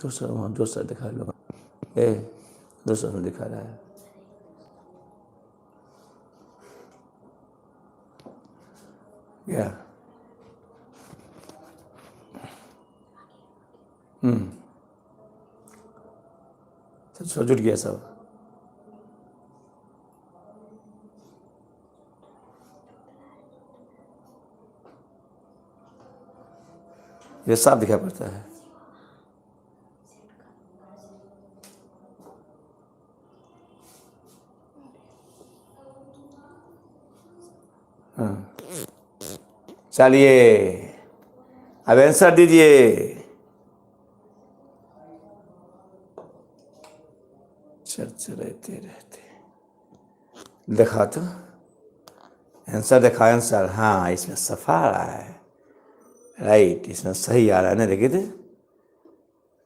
दूसरा वहाँ दूसरा दिखा लो, ए दूसरा में दिखा रहा है। क्या सब जुट गया सब। ये साफ दिखाई पड़ता है। चलिए अब आंसर दीजिए। चर्चा रहते रहते देखा तो आंसर देखा, आंसर हाँ इसमें सफा आ रहा है, राइट इसमें सही आ रहा है ना। देखिए थे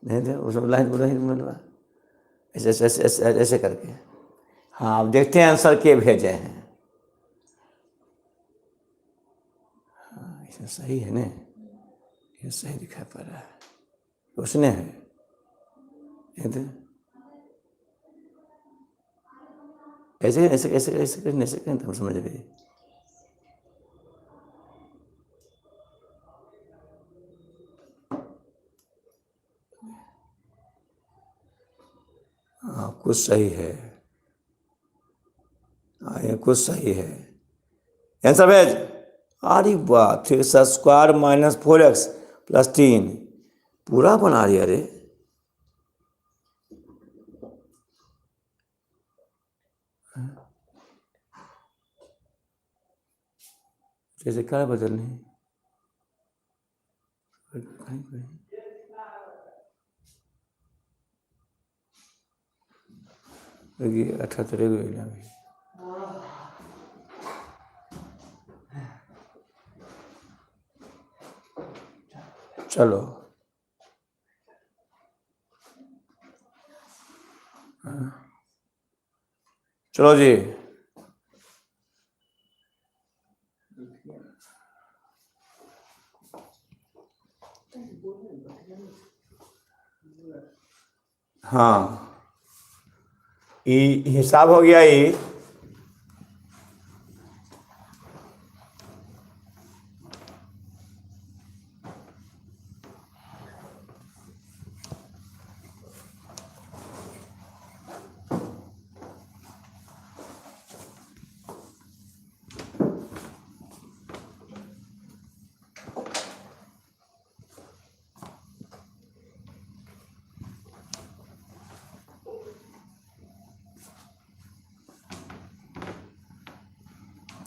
नहीं थे उसमें लाइन ऐसे ऐसे ऐसे ऐसे ऐसे करके। हाँ अब देखते हैं आंसर के भेजे हैं। हाँ इसमें सही है ना, ये सही दिखाई पड़ रहा है, उसने है ऐसे ऐसे ऐसे ऐसे ऐसे करने से करें तो समझ गए। हाँ कुछ सही है, हाँ ये कुछ सही है। आंसर भेज। अरे वाह 3x² - 4x + 3 पूरा बना रही। अरे जैसे क्या बदलने लगी 78 लगी। चलो चलो जी। हाँ ये हिसाब हो गया ये।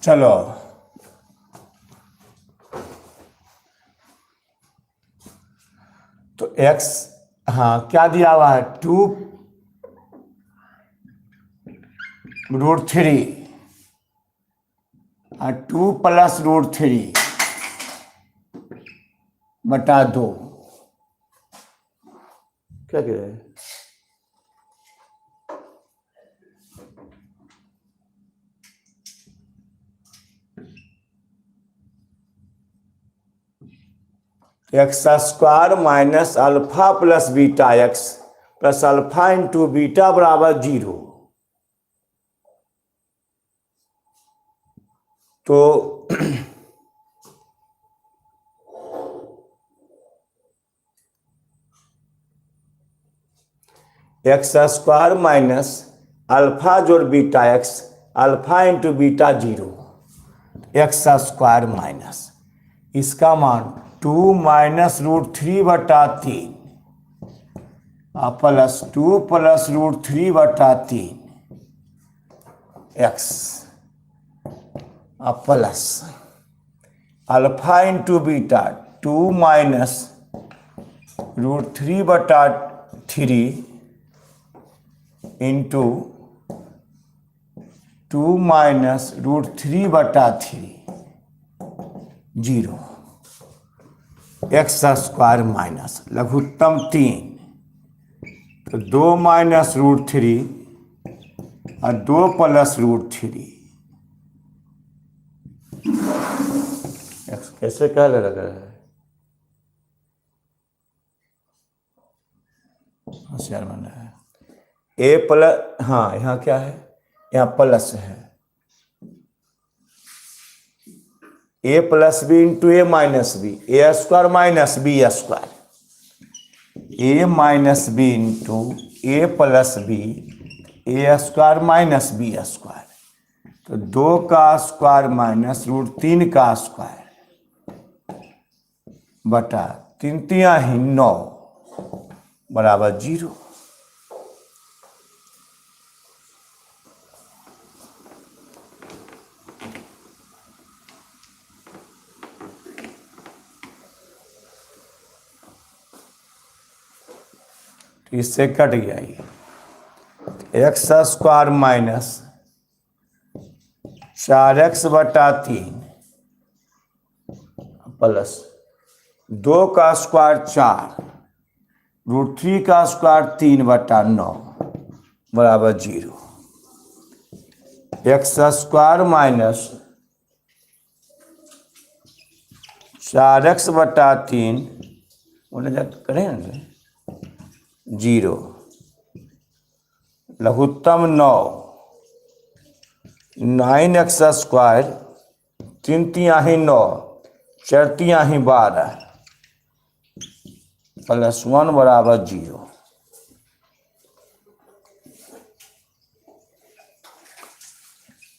चलो तो x हाँ क्या दिया हुआ है 2√3 और 2 + √3 बटा 2। क्या कह रहे हैं? x² - α + βx + α × बीटा बराबर 0। तो x² - α जोड़ βx α × बीटा 0 x² इसका मान 2 - √3 बटा 3 प्लस 2 + √3 बटा 3 x प्लस α × बीटा 2 - √3 बटा 3 इंटू 2 - √3 बटा 3 0 x² लघुत्तम 3 तो 2 - √3 और 2 + √3 कैसे क्या लग रहा है? होशियार बनना है। ए प्लस, हाँ यहाँ क्या है, यहाँ प्लस है, ए प्लस बी इंटू ए माइनस बी, ए स्क्वायर माइनस बी स्क्वायर, ए माइनस बी इंटू ए प्लस बी, ए स्क्वायर माइनस बी स्क्वायर, तो 2 का स्क्वायर माइनस √3 का स्क्वायर बटा 3 तिया ही 9 बराबर 0। इससे कट गया ये, एक्स स्क्वायर माइनस 4x बटा 3 प्लस 2 का स्क्वायर 4 √3 का स्क्वायर 3 बटा 9 बराबर 0। एक्स स्क्वायर माइनस 4x बटा 3 उन्हें करें 0, लघुत्तम 9, 9x स्क्वायर 3 तिया ही 9 4 तिया ही 12 प्लस 1 बराबर 0।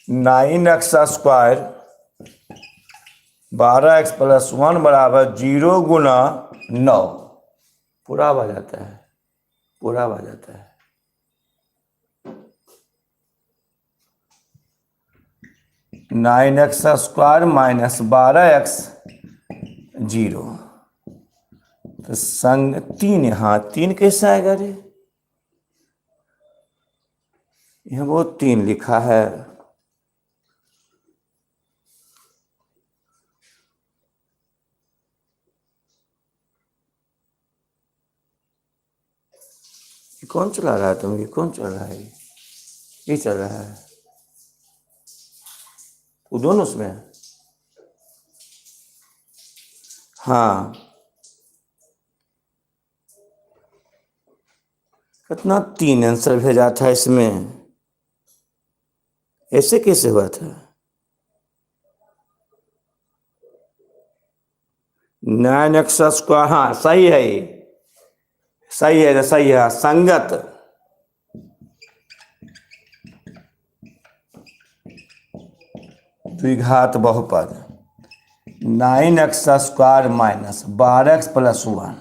Nine x square 12x plus 1 बराबर 0 गुना 9, पूरा आ जाता है, पूरा आ जाता है। Nine x square minus 12x 0, तो संग 3, यहाँ 3 कैसे आएगा रे, यहाँ वो 3 लिखा है, कौन चला रहा है तुम, ये कौन चल रहा है, ये चल रहा है, वो दोनों उसमें, हाँ कितना 3 आंसर भेजा था इसमें, ऐसे कैसे हुआ था, 9x स्क्वायर, हाँ सही है, ये सही है, सही है, संगत द्विघात बहुपद 9x square minus 12x plus 1,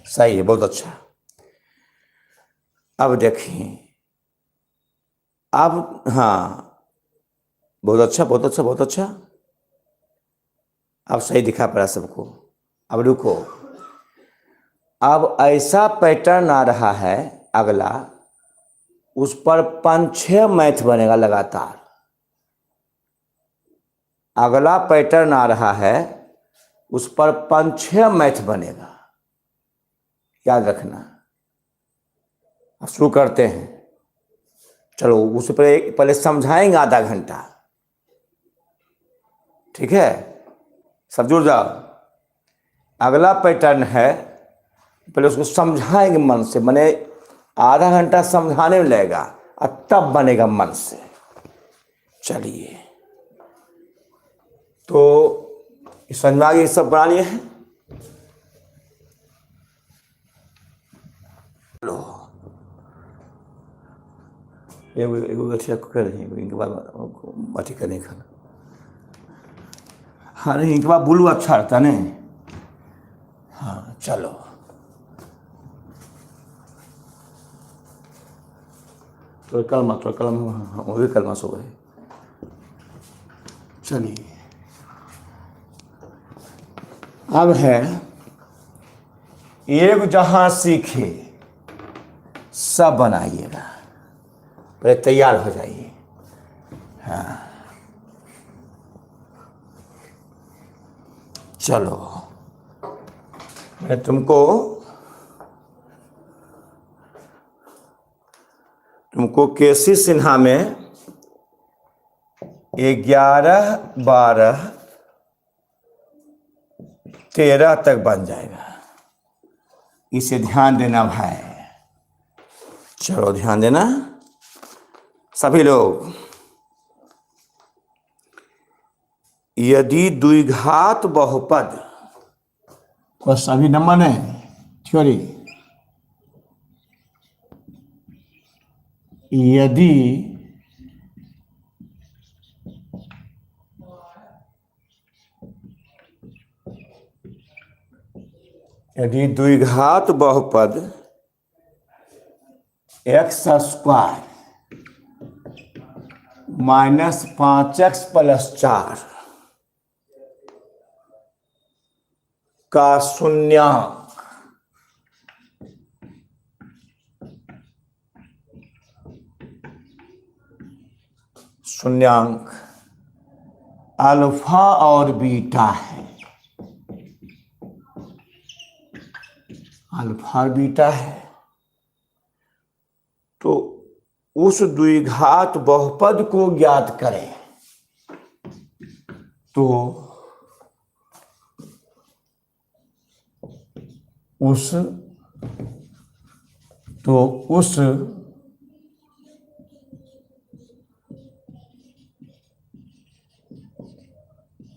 सही है, बहुत अच्छा। अब देखिए, अब हाँ बहुत अच्छा, बहुत अच्छा, बहुत अच्छा, अब सही दिखा पड़ा सबको। अब रुको, अब ऐसा पैटर्न आ रहा है अगला, उस पर 5-6 मैथ बनेगा लगातार, अगला पैटर्न आ रहा है उस पर 5-6 मैथ बनेगा, याद रखना। अब शुरू करते हैं, चलो उस पर पहले समझाएंगे आधा घंटा, ठीक है, सब जुड़ जाओ। अगला पैटर्न है, पहले उसको समझाएंगे मन से, माने आधा घंटा समझाने में लगेगा और तब बनेगा मन से। चलिए, तो समझ में आ गया, सब बना लिए हैं। लो एगो अच्छा कर रही है, इनके बाद अथी करने खाना, हाँ नहीं इनके बाद बुलू अच्छा रहता नहीं, हाँ चलो तो कलमा, हाँ वो भी कलमा सो गए। चलिए, अब है एक जहां सीखे सब बनाइएगा, पहले तैयार हो जाइए। हाँ चलो, मैं तुमको केसी सिन्हा में 11, 12, 13 तक बन जाएगा, इसे ध्यान देना भाई। चलो ध्यान देना सभी लोग। यदि द्विघात बहुपद को सभी नंबर है थ्योरी, यदि द्विघात बहुपद एक्स स्क्वायर -5x+4 का शून्यांक अल्फा और बीटा है, अल्फा और बीटा है, तो उस द्विघात बहुपद को ज्ञात करें। तो उस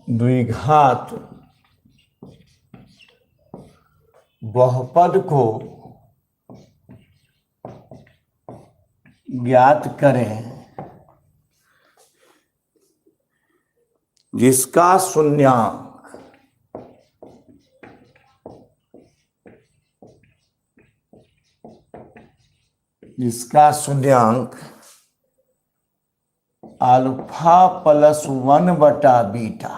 द्विघात बहुपद को ज्ञात करें जिसका शून्यांक अल्फा +1 बीटा,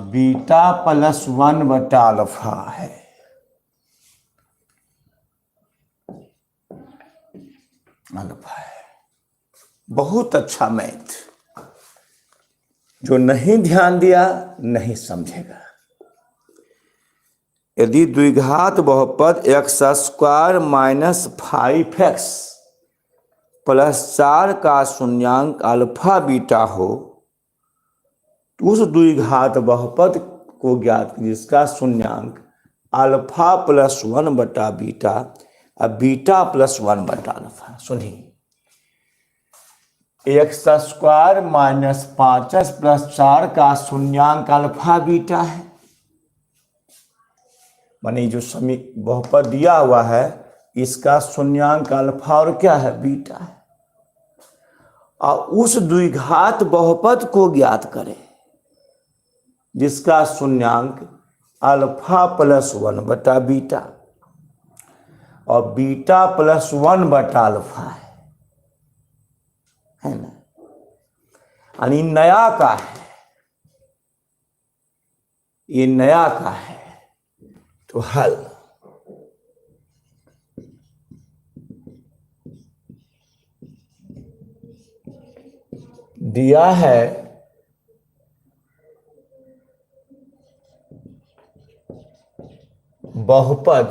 बीटा +1 अल्फा है। अल्फा है। बहुत अच्छा मैथ, जो नहीं ध्यान दिया नहीं समझेगा। यदि द्विघात बहुपद x² -5x+4 का शून्यांक अल्फा बीटा हो, तो उस द्विघात बहुपद को ज्ञात जिसका शून्यांक अल्फा +1 बीटा और बीटा +1 अल्फा। सुनिए, x² -5x+4 का शून्यांक अल्फा बीटा है, मानी जो बहुपद दिया हुआ है इसका शून्यांक अल्फा और क्या है, बीटा है। और उस द्विघात बहुपद को ज्ञात करें जिसका शून्यांक अल्फा +1 बीटा और बीटा +1 अल्फा है ना। यानी नया का है, ये नया का है। तो हल दिया है बहुपद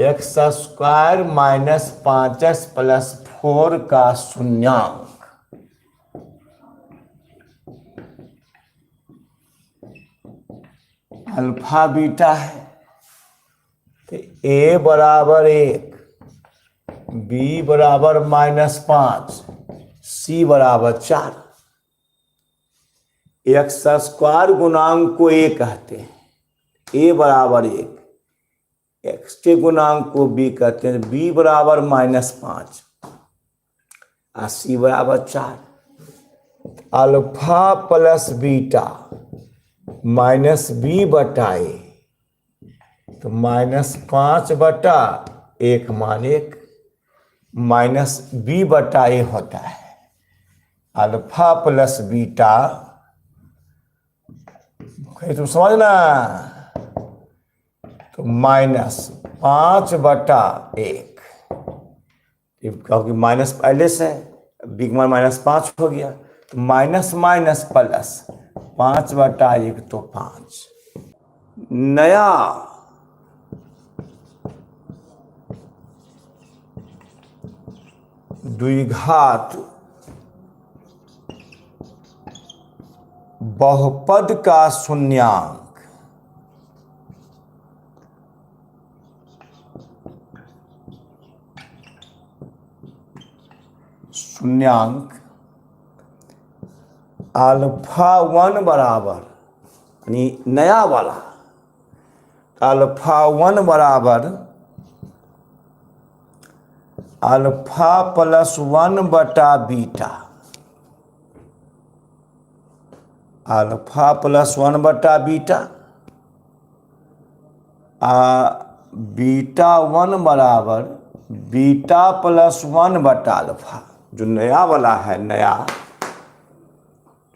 x² -5x+4 का शून्यांक अल्फा बीटा है। तो a = 1, b = -5, c = 4। x² गुणांक को a कहते हैं, a = 1, x के गुणांक को b कहते हैं, b = -5 और c = 4। Alpha plus beta -b/a, तो -5/1 मान 1 -b/a होता है। अल्फा प्लस बीटा, तुम समझना, तो -5/1, क्योंकि माइनस पहले से बिग मान -5 हो गया, तो माइनस माइनस प्लस 5/1 तो 5। नया द्विघात बहुपद का शून्यांक शून्यांक अल्फा 1 बराबर यानी नया वाला अल्फा 1 बराबर अल्फा प्लस 1 बटा बीटा, अल्फा प्लस 1 बटा बीटा बीटा 1 बराबर बीटा प्लस 1 बटा अल्फा। जो नया वाला है,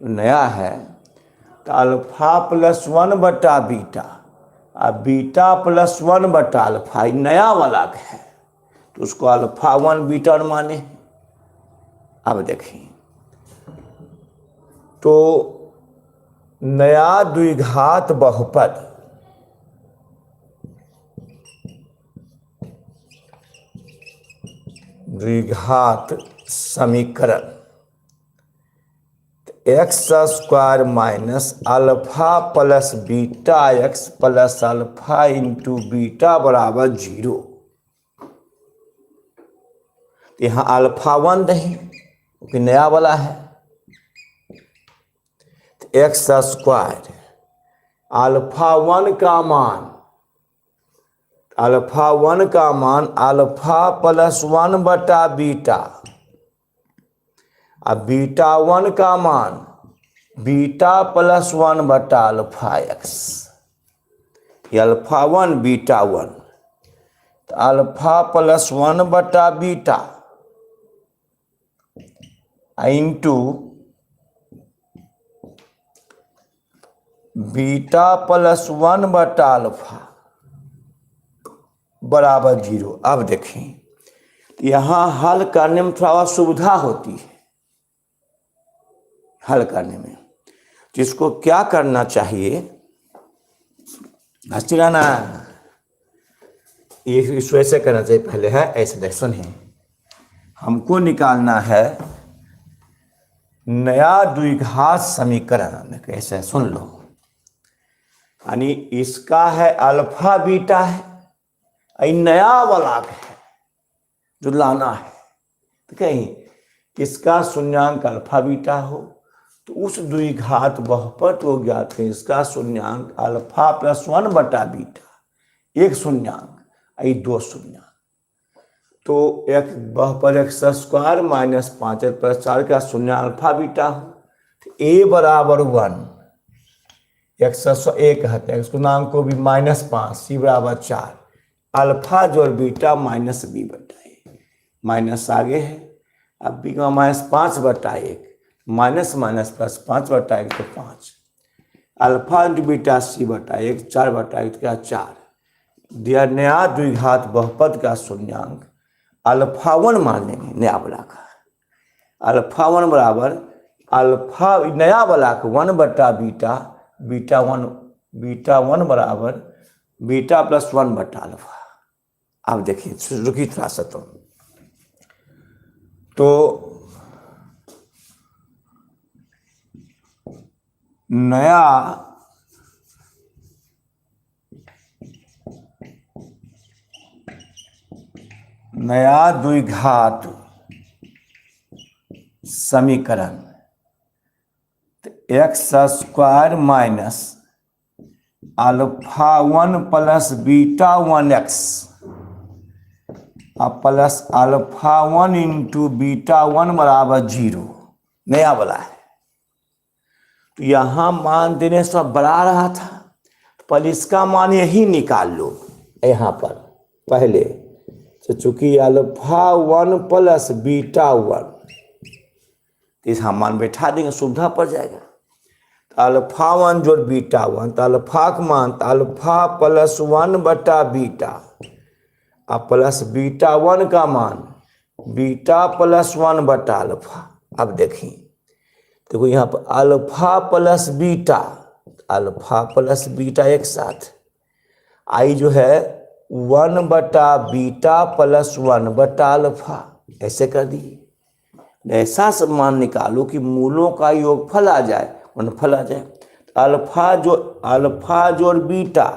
नया है तो अल्फा प्लस 1 बटा बीटा बीटा प्लस 1 बटा अल्फा नया वाला है तो उसको अल्फा 1 बीटा माने। अब देखिए तो नया द्विघात बहुपद द्विघात समीकरण x square minus alpha plus beta x plus alpha into beta बराबर 0। यहाँ अल्फा 1 नहीं क्योंकि नया वाला है, तो एक्स स्क्वायर अल्फा 1 का मान अल्फा प्लस 1 बटा बीटा बीटा 1 का मान बीटा प्लस 1 बटा अल्फा एक्स, अल्फा 1 बीटा 1 तो अल्फा प्लस 1 बटा बीटा इंटू बीटा प्लस 1 बटा अल्फा बराबर 0। अब देखें यहाँ हल करने में थोड़ा सुविधा होती है, हल करने में जिसको क्या करना चाहिए, हस्तिराना ये वैसे करना चाहिए। पहले है ऐसे देख सुनिए, हमको निकालना है नया द्विघात समीकरण। कैसे सुन लो, यानी इसका है अल्फा बीटा है नया वाला है जो लाना है, तो कहीं इसका शून्यांक अल्फा बीटा हो तो उस द्विघात बहुपद को ज्ञात करें। इसका शून्यांक अल्फा प्लस 1 बटा बीटा एक शून्यांक 2 शून्यांक, तो एक बहुपद एक्स स्क्वायर माइनस 5 प्लस 4 का शून्यांक अल्फा बीटा हो तो ए बराबर 1 एक्स 1 कहते हैं, इसको नाम को भी -5 सी बराबर 4 अल्फा जोड़ बीटा माइनस बी बटा ए, माइनस आगे है अब बी का -5 बटा 1 माइनस माइनस प्लस 5 बटा 1 तो 5 अल्फा इंटू बीटा सी बटा 1 4 बटा 1 का 4 दिया। नया द्विघात बहुपद का शून्यांक अल्फा 1 मान लेंगे, नया वाला का अल्फा 1 बराबर अल्फा नया वाला का 1 बटा बीटा बीटा 1 बराबर बीटा प्लस 1 बटा अल्फा। अब देखिए रुकी थोड़ा सा, तो नया द्विघात समीकरण x square minus alpha 1 plus beta 1 x plus alpha 1 into beta 1 बराबर 0 नया वाला है। तो यहाँ मान देने से बढ़ा रहा था, पर इसका मान यही निकाल लो यहाँ पर पहले, तो चूंकि अल्फा 1 प्लस बीटा 1 इसका मान बैठा देंगे, सुविधा पड़ जाएगा। तो अल्फा 1 जोड़ बीटा 1 तो अल्फा का मान अल्फा प्लस 1 बटा बीटा प्लस बीटा 1 का मान बीटा प्लस 1 बटा अल्फा। अब देखिए देखो यहाँ पर अल्फा प्लस बीटा एक साथ आई जो है 1 बटा बीटा प्लस 1 बटा अल्फा ऐसे कर दिए। ऐसा सब मान निकालो कि मूलों का योगफल आ जाए, गुणनफल आ जाए। अल्फा जोड़ बीटा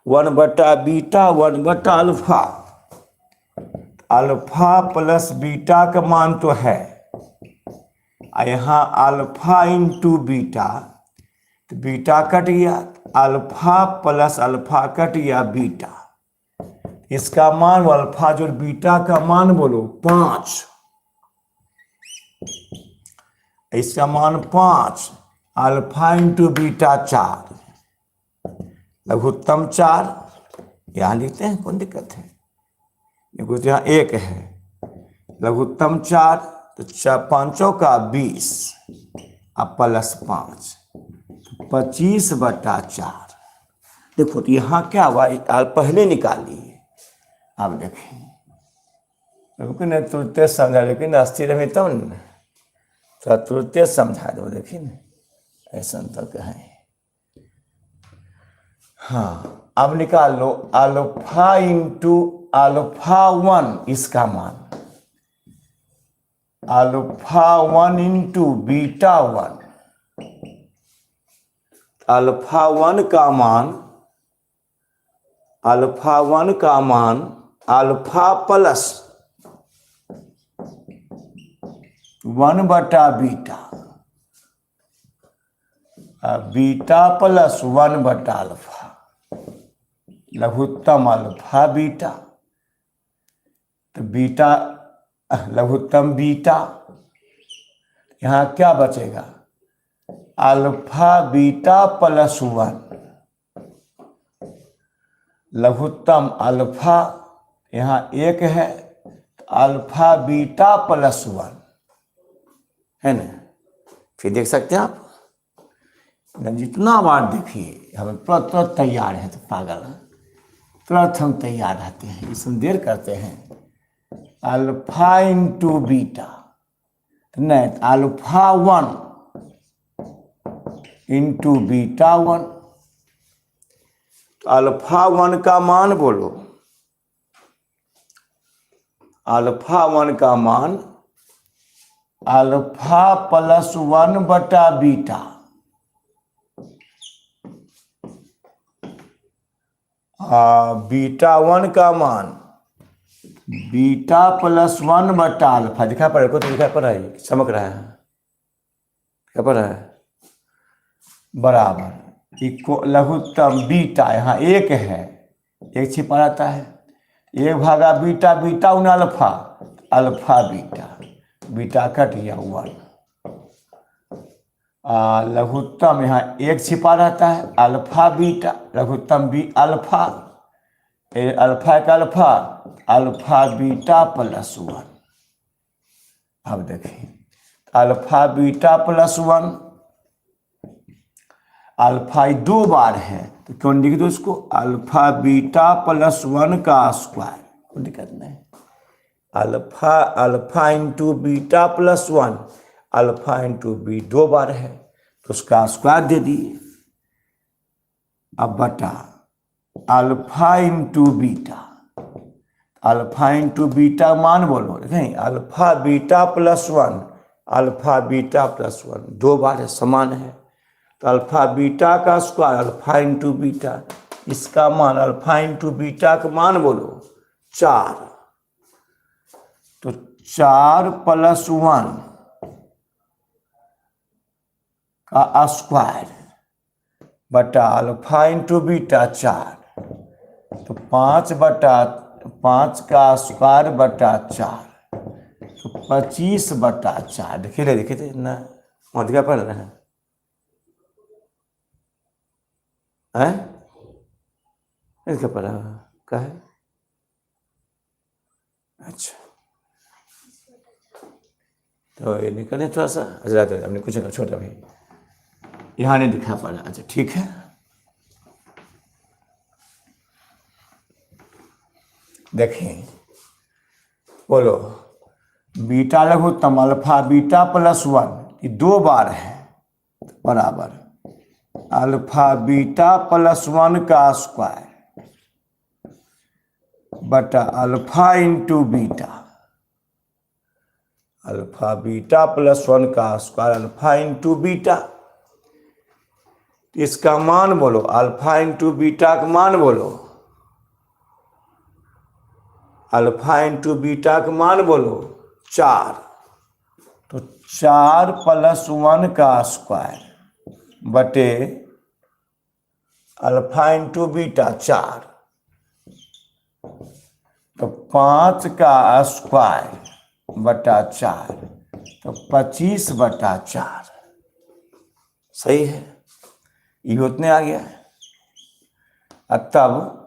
1 बटा बीटा 1 बटा अल्फा, अल्फा प्लस बीटा का मान तो है, यहाँ अल्फा इंटू बीटा, तो बीटा कट गया, अल्फा प्लस अल्फा कट गया बीटा, इसका मान अल्फा जो बीटा का मान बोलो 5, इसका मान 5, अल्फा इंटू बीटा 4, लघुत्तम 4, यहाँ लिखते हैं, कौन दिक्कत है, कुछ यहाँ 1 है, लघुत्तम 4, तो 4 5 का 20 अब प्लस 5, 25/4। देखो तो यहाँ क्या हुआ, पहले निकालिए, अब देखें, लेकिन तुरंत समझा, लेकिन अस्थिर में तब न थोड़ा तुरंत समझा दो, देखिए न ऐसा तो कहें। हाँ, अब निकाल लो अल्फा इंटू अल्फा 1, इसका मान अल्फा 1 इंटू बीटा 1, अल्फा 1 का मान, अल्फा 1 का मान अल्फा प्लस 1/बीटा, बीटा प्लस 1/अल्फा, लघुत्तम अल्फा बीटा, तो बीटा लघुत्तम बीटा, यहाँ क्या बचेगा, अल्फा बीटा प्लस 1, लघुत्तम अल्फा, यहाँ 1 है, तो अल्फा बीटा प्लस 1 है ना। फिर देख सकते हैं आप, जितना बार देखिए, हम तुरंत तैयार है, तो पागल है, तुरंत हम तैयार रहते हैं, इसमें देर करते हैं। अल्फा इंटू बीटा, नहीं, अल्फा 1 इंटू बीटा 1, तो अल्फा 1 का मान बोलो, अल्फा 1 का मान अल्फा प्लस 1/बीटा, बीटा 1 का मान बीटा प्लस 1/अल्फा, दिखा पड़ा को, तो दिखा पड़ा है, चमक रहा है, क्या पड़ा है, बराबर इको लघुत्तम बीटा, यहाँ 1 है, 1 छिपा रहता है, 1/बीटा, beta 1 alpha, alpha beta, beta cut गया 1, लघुत्तम यहाँ 1 छिपा रहता है, अल्फा बीटा, लघुत्तम बी अल्फा, अल्फा का अल्फा, अल्फा बीटा प्लस 1। अब देखिए, अल्फा बीटा प्लस 1, अल्फा 2 बार है, तो कौन लिख दो इसको, अल्फा बीटा प्लस 1 का स्क्वायर, कोई दिक्कत नहीं, alpha into beta plus 1, alpha into B 2 बार है, तो उसका स्क्वायर दे दिए, अब बटा alpha into beta, alpha into beta मान बोलो, देखें, alpha beta plus 1, alpha beta plus 1 2 बार है, समान है, तो अल्फा बीटा का स्क्वायर, अल्फा इंटू बीटा, इसका मान अल्फा इंटू बीटा का मान बोलो 4, तो 4 प्लस 1 का स्क्वायर बटा अल्फा इंटू बीटा 4, तो 5/5 का स्क्वायर बटा 4, तो 25/4। देखिए थे ना, वहाँ दिखा पड़ रहा है, इसका पड़ा क्या है, अच्छा, तो ये निकले थोड़ा सा, अच्छा, तो हमने कुछ छोटा भाई, यहाँ नहीं दिखा पड़ा, अच्छा ठीक है। देखें, बोलो बीटा लघुत्तम अल्फा बीटा प्लस 1, ये 2 बार है, बराबर अल्फा बीटा प्लस 1 का स्क्वायर बटा alpha into beta, alpha beta plus 1 का स्क्वायर, अल्फा इंटू बीटा, इसका मान बोलो, अल्फा इंटू बीटा का मान बोलो, अल्फा इंटू बीटा का मान बोलो 4, तो 4 + 1 का स्क्वायर बटे अल्फा इंटू बीटा 4, तो 5 का स्क्वायर बटा 4, तो 25/4। सही है, ये उतने आ गया है। अब तब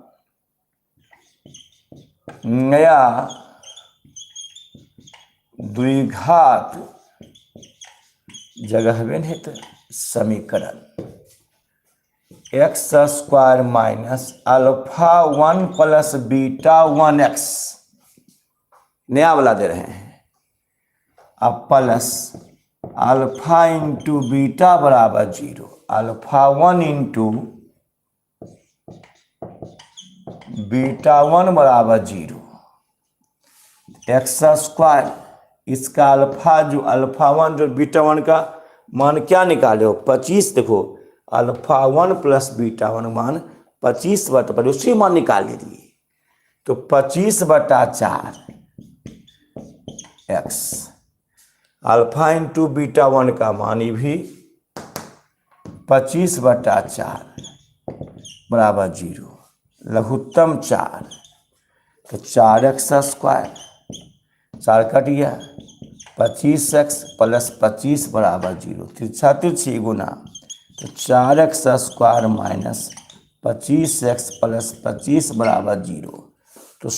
नया द्विघात जगह में है तो समीकरण x² minus alpha 1 plus beta 1x नया वाला दे रहे हैं, अब प्लस अल्फा इंटू बीटा बराबर 0, अल्फा 1 इंटू बीटा 1 बराबर 0, x², इसका अल्फा जो अल्फा 1 जो बीटा 1 का मान क्या निकाले हो 25। देखो अल्फा 1 प्लस बीटा 1 मान 25/, उसी मान निकाल लीजिए, तो 25/4 x, अल्फा इंटू बीटा 1 का मान भी 25/4 बराबर 0, लघुत्तम 4, तो 4x², 4 कट गया, 25x प्लस 25 बराबर 0, तिरछा तिरछी गुना, तो 4x² माइनस 25x प्लस 25 बराबर 0, तो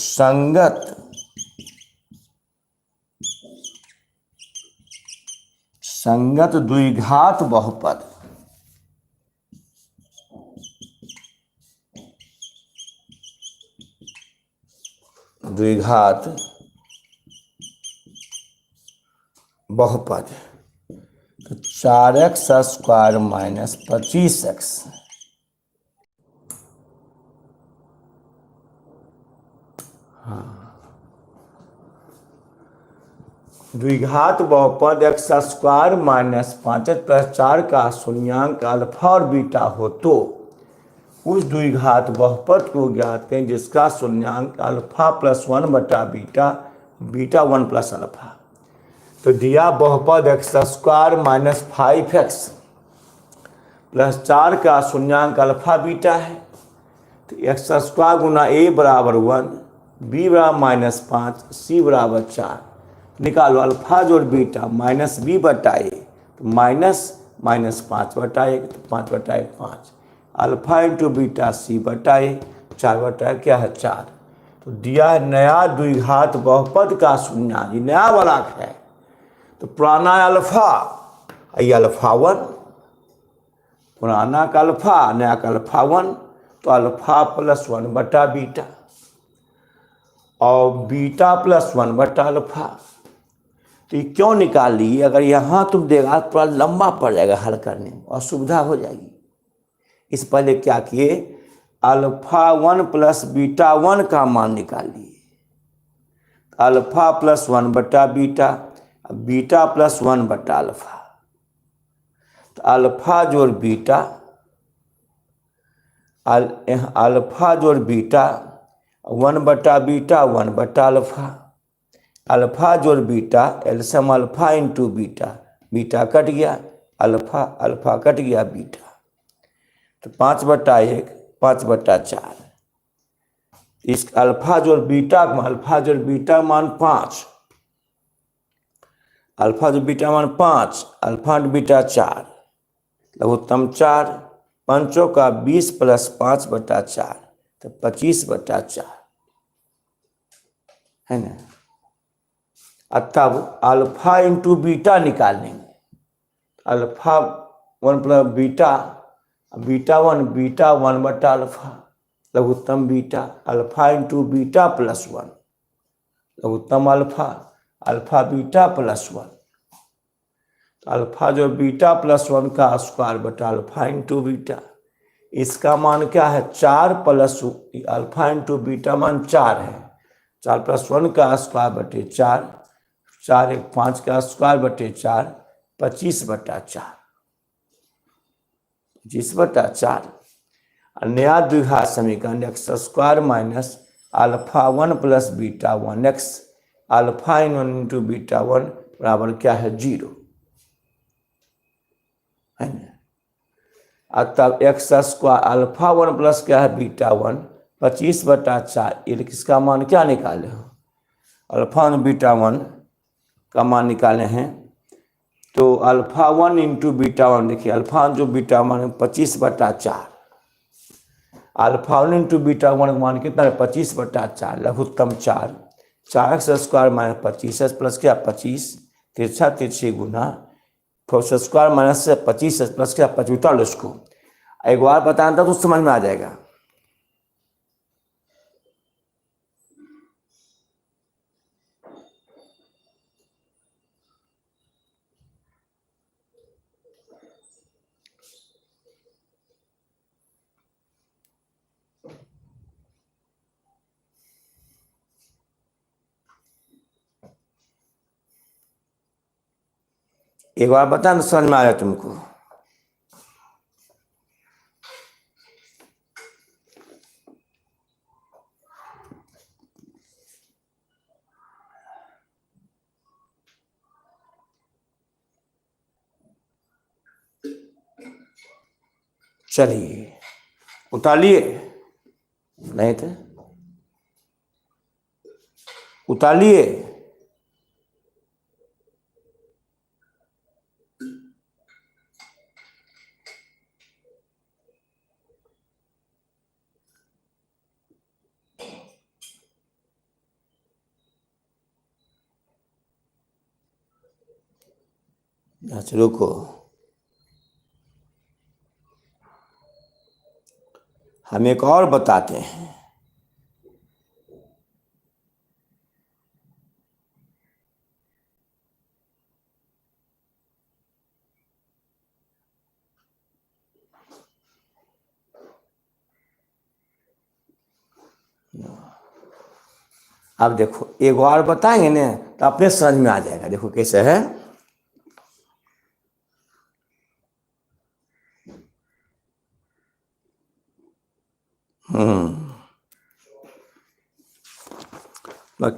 संगत द्विघात बहुपद बहुपद, तो 4x² माइनस 25x, द्विघात बहुपद x² माइनस 5x + 4 का शून्यांक अल्फा और बीटा हो तो उस द्विघात बहुपद को ज्ञात करें जिसका शून्यांक अल्फा + 1 बटा बीटा, बीटा 1 + अल्फा। तो दिया बहुपद x² माइनस 5x + 4 का शून्यांक अल्फा बीटा है, तो x² गुना a बराबर 1, b बराबर -5, c बराबर 4, निकालो अल्फा जोड़ बीटा माइनस b बटा a, तो -5/1, तो 5/1 5, अल्फा इंटू बीटा c बटा a, 4/, क्या है 4, तो दिया है नया द्विघात बहुपद का शून्यांक, ये नया वाला है, तो पुराना अल्फा, ये अल्फा 1, पुराना का अल्फा, नया का अल्फा 1, तो अल्फा + 1 बटा बीटा और बीटा + 1 बटा अल्फा। तो ये क्यों निकाल ली, अगर यहाँ तुम देगा थोड़ा लंबा पड़ जाएगा हल करने में, असुविधा हो जाएगी। इस पहले क्या किए, अल्फा 1 प्लस बीटा 1 का मान निकाल लिए, अल्फा + 1 बटा बीटा, बीटा + 1 बटा अल्फा, तो अल्फा जोड़ बीटा, अल्फा जोड़ बीटा 1 बटा बीटा 1 बटा अल्फा, अल्फा जोड़ बीटा एल्सियम alpha into beta, beta cut गया, अल्फा कट गया बीटा, तो 5/1 5/4, इस अल्फा जोड़ बीटा मान 5, अल्फा जो बीटा मान 5, अल्फा बीटा 4, लघुत्तम 4, 5 का 20 + 5/4, तो 25/4 है ना। तब अल्फा इंटू बीटा निकालेंगे, अल्फा 1 प्लस बीटा, बीटा 1 बटा अल्फा, लघुत्तम बीटा, अल्फा इंटू बीटा + 1, लघुत्तम अल्फा बीटा + 1, तो अल्फा जो बीटा + 1 का स्क्वायर बटा अल्फा इंटू बीटा, इसका मान क्या है 4 + अल्फा इंटू बीटा मान 4 है, 4 + 1 का स्क्वायर बटे 4, 4 1 5 का स्क्वायर बटे 4, 25/4, 25/4। नया द्विघात समीकरण x² minus alpha 1 plus beta 1 x alpha इन 1 इंटू बीटा 1 बराबर क्या है 0 है ना। तब एक्स स्क्वायर अल्फा 1 प्लस क्या है बीटा 1 25/4 ये किसका मान क्या निकाले हो अल्फा 1 बीटा 1 का मान निकाले हैं तो अल्फा 1 इंटू बीटा 1 देखिए अल्फा जो बीटा 1 है 25/4 अल्फा 1 इंटू बीटा 1 का मान कितना है 25/4 लघुत्तम 4 एक्स स्क्वायर माइनस 25 प्लस क्या 25 तिरछा तिरछी गुना फोर्स स्क्वायर माइनस 25 प्लस क्या 55 उसको एक बार बताना था तो समझ में आ जाएगा। एक बार बता ना समझ में आया तुमको। चलिए उतारिए नहीं थे उतारिए अच्छा रुको हम एक और बताते हैं। अब देखो एक और बताएंगे ना तो अपने समझ में आ जाएगा। देखो कैसे है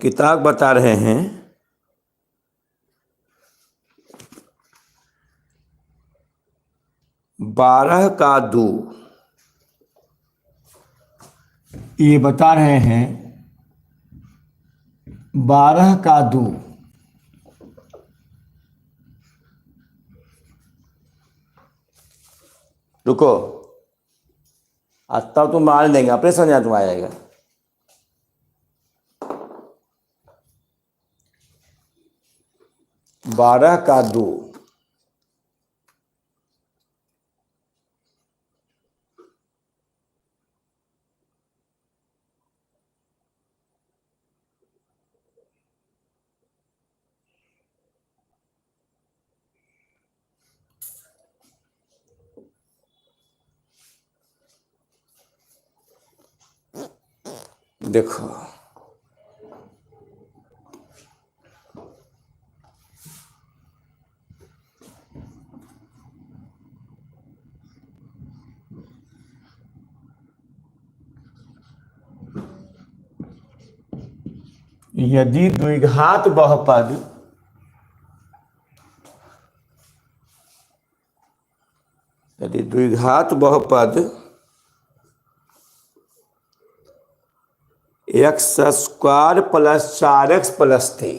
किताब बता रहे हैं 12 का 2 ये बता रहे हैं 12 का 2 रुको आज तब तुम मान देंगे अपने समझ में तुम आ जाएगा। 12 का 2 देखो यदि द्विघात बहुपद x square plus 4x plus 3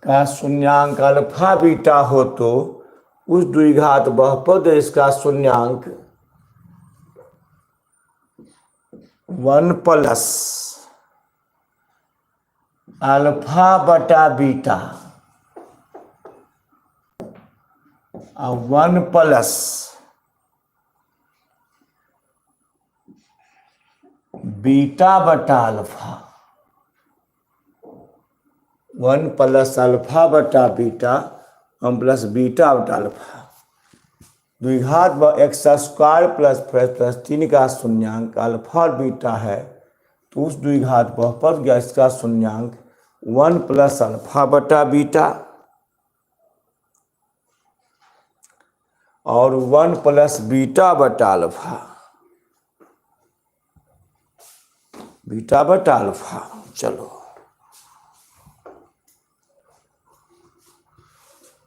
का शून्यांक अल्फा बीटा हो तो उस द्विघात बहुपद इसका शून्यांक 1 प्लस अल्फा बटा बीटा और 1 प्लस बीटा बटा अल्फा 1 प्लस अल्फा बटा बीटा 1 प्लस बीटा बटा अल्फा द्विघात एक्स स्क्वायर प्लस 3 का शून्यांक अल्फा और बीटा है तो उस द्विघात बहुपद का इसका शून्यांक 1 प्लस अल्फा बटा बीटा और 1 प्लस बीटा बटा अल्फा बीटा बटा अल्फा। चलो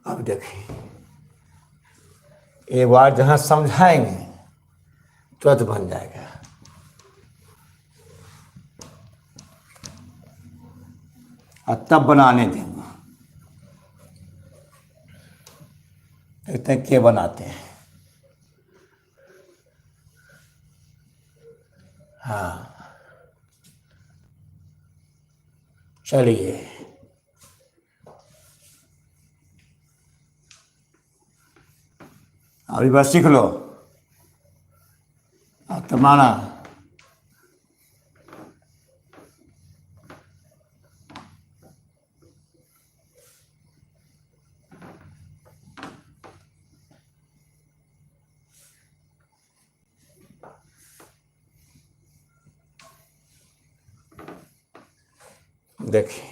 अब देखिए, एक बार जहां समझाएंगे तुरंत बन जाएगा। और तब बनाने देंगे, देखते हैं क्या बनाते हैं। हाँ चलिए, अभी बस सीख लो। अब तुम्हारा देखिए,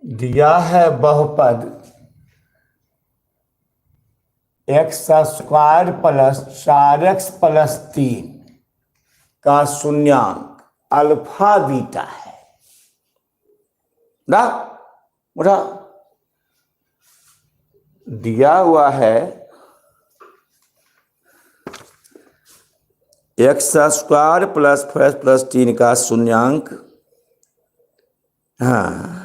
दिया है बहुपद एक्स स्क्वायर प्लस 4x+3 का शून्यांक अल्फा बीटा है ना। उठा दिया हुआ है एक्स स्क्वायर प्लस 4x+3 का शून्यांक। हाँ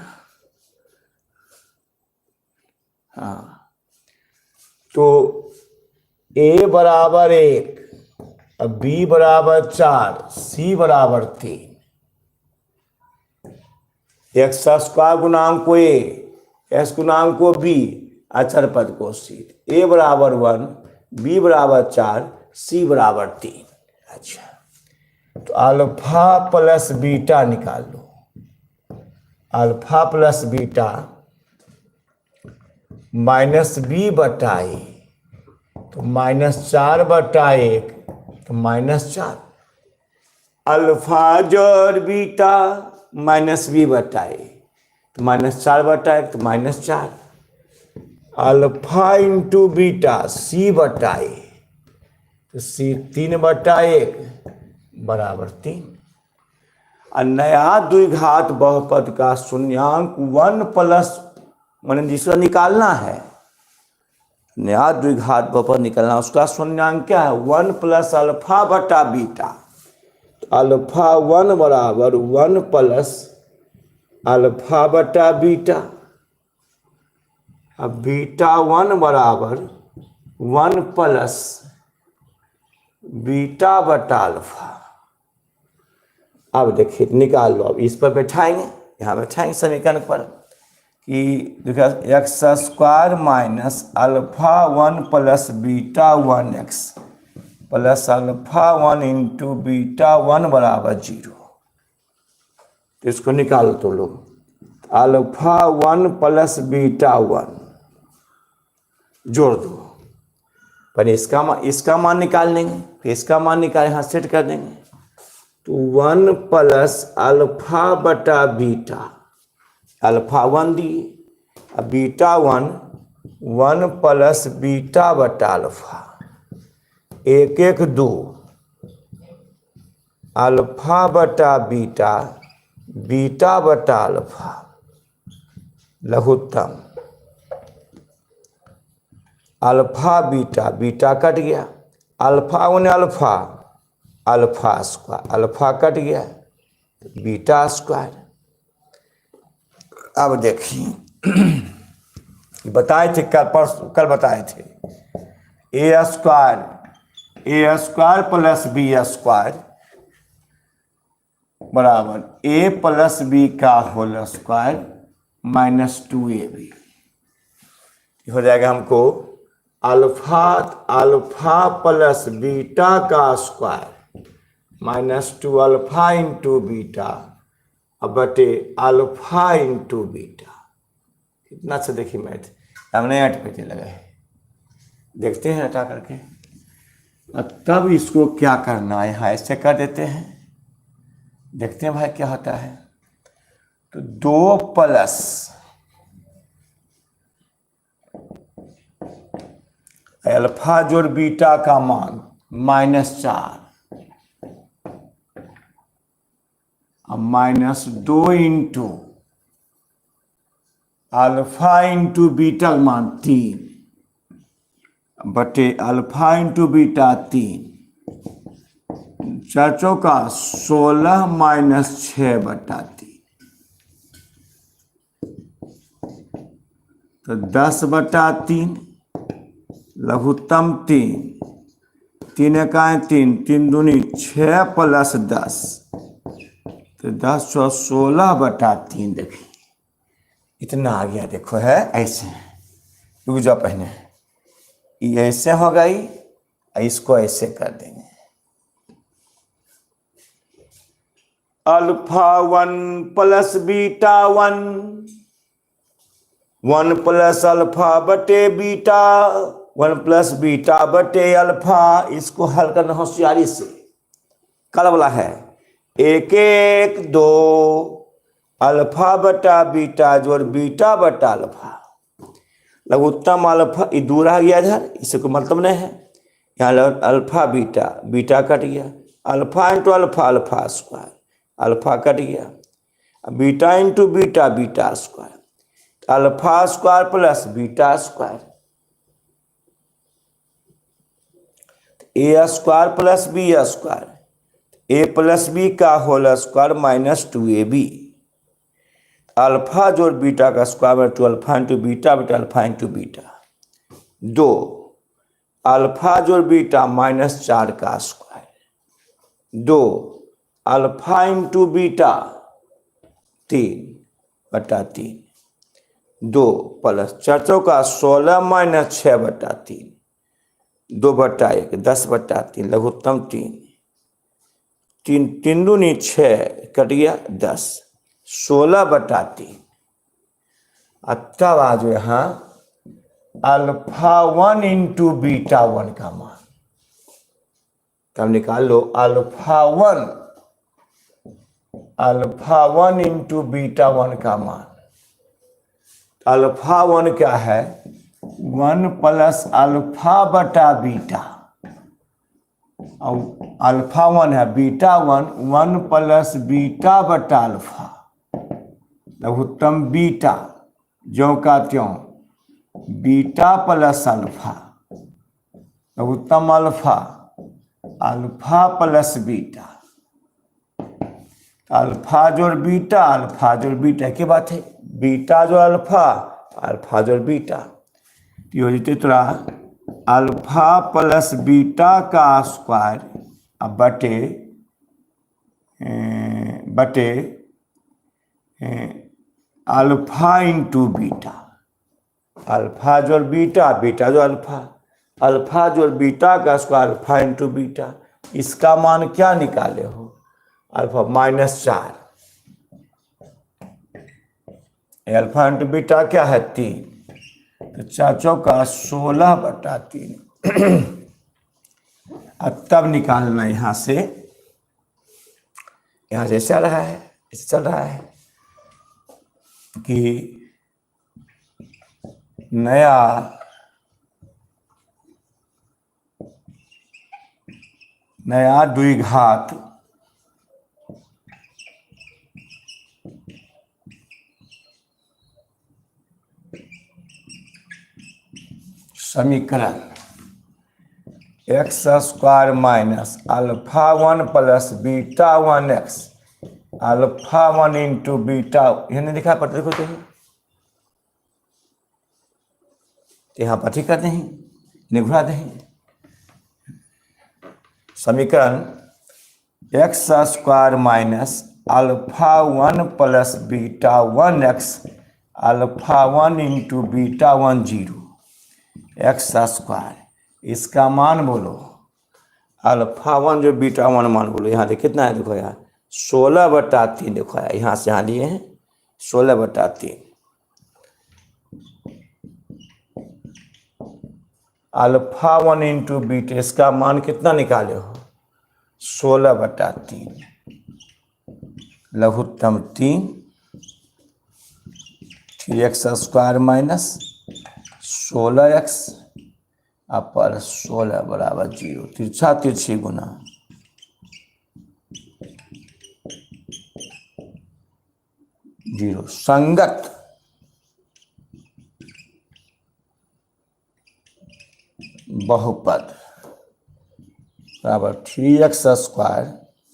तो a बराबर 1, b बराबर 4, c बराबर 3। एक्स स्क्वायर गुणांक को a, एक्स गुणांक को b, अचर पद को c। a बराबर 1, b बराबर 4, c बराबर 3। अच्छा, तो अल्फा प्लस बीटा निकाल लो। अल्फा प्लस बीटा -b बटा a, तो -4 बटा 1, तो -4। अल्फा जोड़ बीटा -b बटा a, तो -4 बटा 1, तो -4। अल्फा इंटू बीटा c बटा a, तो c 3 बटा 1 बराबर 3। और नया द्विघात बहुपद का शून्यांक 1 प्लस, मैंने जिसका निकालना है, नया द्विघात बहुपद निकालना, उसका शून्यांक क्या है? 1 प्लस अल्फा बटा बीटा। तो अल्फा 1 बराबर 1 प्लस अल्फा बटा बीटा। अब बीटा 1 बराबर 1 प्लस बीटा बटा अल्फा। अब देखिए निकाल लो। अब इस पर बैठाएंगे, यहाँ बैठाएंगे समीकरण पर कि देखिए x square minus alpha 1 plus beta 1x plus alpha 1 into beta 1 बराबर 0। तो इसको निकालो तो लोग। अल्फा 1 प्लस बीटा 1 जोड़ दो, पर इसका मान निकाल लेंगे, फिर इसका मान निकाल यहाँ सेट कर देंगे। तो 1 प्लस अल्फा बटा बीटा, अल्फा 1 दिए, अब बीटा 1, 1 प्लस बीटा बटा अल्फा, 1 1 2, अल्फा बटा बीटा, बीटा बटा अल्फा, लघुत्तम। अल्फा बीटा, बीटा कट गया, alpha 1 alpha, alpha square, alpha cut गया, बीटा स्क्वायर। अब देखिए बताए थे कल बताए थे A square plus B square बराबर ए प्लस बी का होल स्क्वायर -2ab हो जाएगा हमको। अल्फा प्लस बीटा का स्क्वायर -2 अल्फा इंटू बीटा अब बटे अल्फा इंटू बीटा। कितना अच्छा देखिए मैथ, हमने 8 पेजे लगाए। देखते हैं हटा करके। तब इसको क्या करना है, यहाँ ऐसे कर देते हैं, देखते हैं भाई क्या होता है। तो 2 प्लस अल्फा जोड़ बीटा का मान -4 -2 इंटू अल्फा इंटू बीटा का मान 3 बटे अल्फा इंटू बीटा 3 चाचों का 16 - 6 बटा 3 तो 10 बटा 3 लघुत्तम 3 3 इकाई 3 3 दूनी 6 प्लस 10 तो 10 16 बटा 3 देखिए इतना आ गया। देखो है ऐसे रुक जाओ पहले ये ऐसे हो गई इसको ऐसे कर देंगे alpha 1 plus beta 1 1 plus alpha बटे बीटा 1 प्लस बीटा बटे अल्फा। इसको हल करना होशियारी से कल वाला है 1 1 2 अल्फा बटा बीटा जोड़ बीटा बटा अल्फा लघुत्तम अल्फा ये दूर आ गया इधर इससे कोई मतलब नहीं है। यहाँ अल्फा बीटा बीटा कट गया alpha into alpha alpha square alpha cut गया beta into beta beta square alpha square plus beta square A square plus B square A plus B का होल स्क्वायर -2ab अल्फा जोड़ beta का square 2 alpha into beta बटा alpha into beta 2 alpha जोड़ beta -4 का square 2 alpha into beta 3 बटा 3 2 plus 4 का 16 - 6 बटा 3 2 बटा 1 10 बटा 3 लघुत्तम 3 3 3 दूनी 6 कट गया 10 16 बटा 3 तब आज यहाँ अल्फा 1 इंटू बीटा 1 का मान तब निकाल लो अल्फा 1 इंटू बीटा 1 का मान अल्फा 1 क्या है 1 प्लस अल्फा बटा बीटा और अल्फा 1 है बीटा 1 1 प्लस बीटा बटा अल्फा लघुत्तम बीटा ज्यों का त्यों बीटा प्लस अल्फा लघुत्तम alpha alpha plus beta alpha जोड़ बीटा की बात है बीटा जो अल्फा अल्फा जोड़ बीटा हो जाते तोरा अल्फा प्लस बीटा का स्क्वायर बटे अल्फा इंटू बीटा अल्फा जोड़ बीटा बीटा जो अल्फा जोड़ बीटा का स्क्वायर अल्फा इंटू बीटा इसका मान क्या निकाले हो अल्फा -4 अल्फा इंटू बीटा क्या है 3 तो 4 का 16 बटा 3 अब तब निकालना यहाँ से चल रहा है ऐसे चल रहा है कि नया द्विघात समीकरण x square minus alpha 1 plus beta 1x alpha 1 into beta नहीं दिखा पड़ता देखो तो यहाँ पर ठीक करते हैं घुरा दें समीकरण x square minus alpha 1 plus beta 1x alpha 1 into beta 1 0 x square इसका मान बोलो अल्फा 1 जो बीटा 1 मान बोलो यहाँ देखिए कितना है देखो यार 16 बटा 3 देखो यार यहाँ से यहाँ लिए हैं 16 बटा 3 अल्फा 1 इंटू बीटा इसका मान कितना निकाले हो 16 बटा 3 लघुत्तम 3 3x स्क्वायर माइनस 16x अपर 16 बराबर 0 तिरछा तिरछी गुना जीरो। संगत बहुपद बराबर 3x²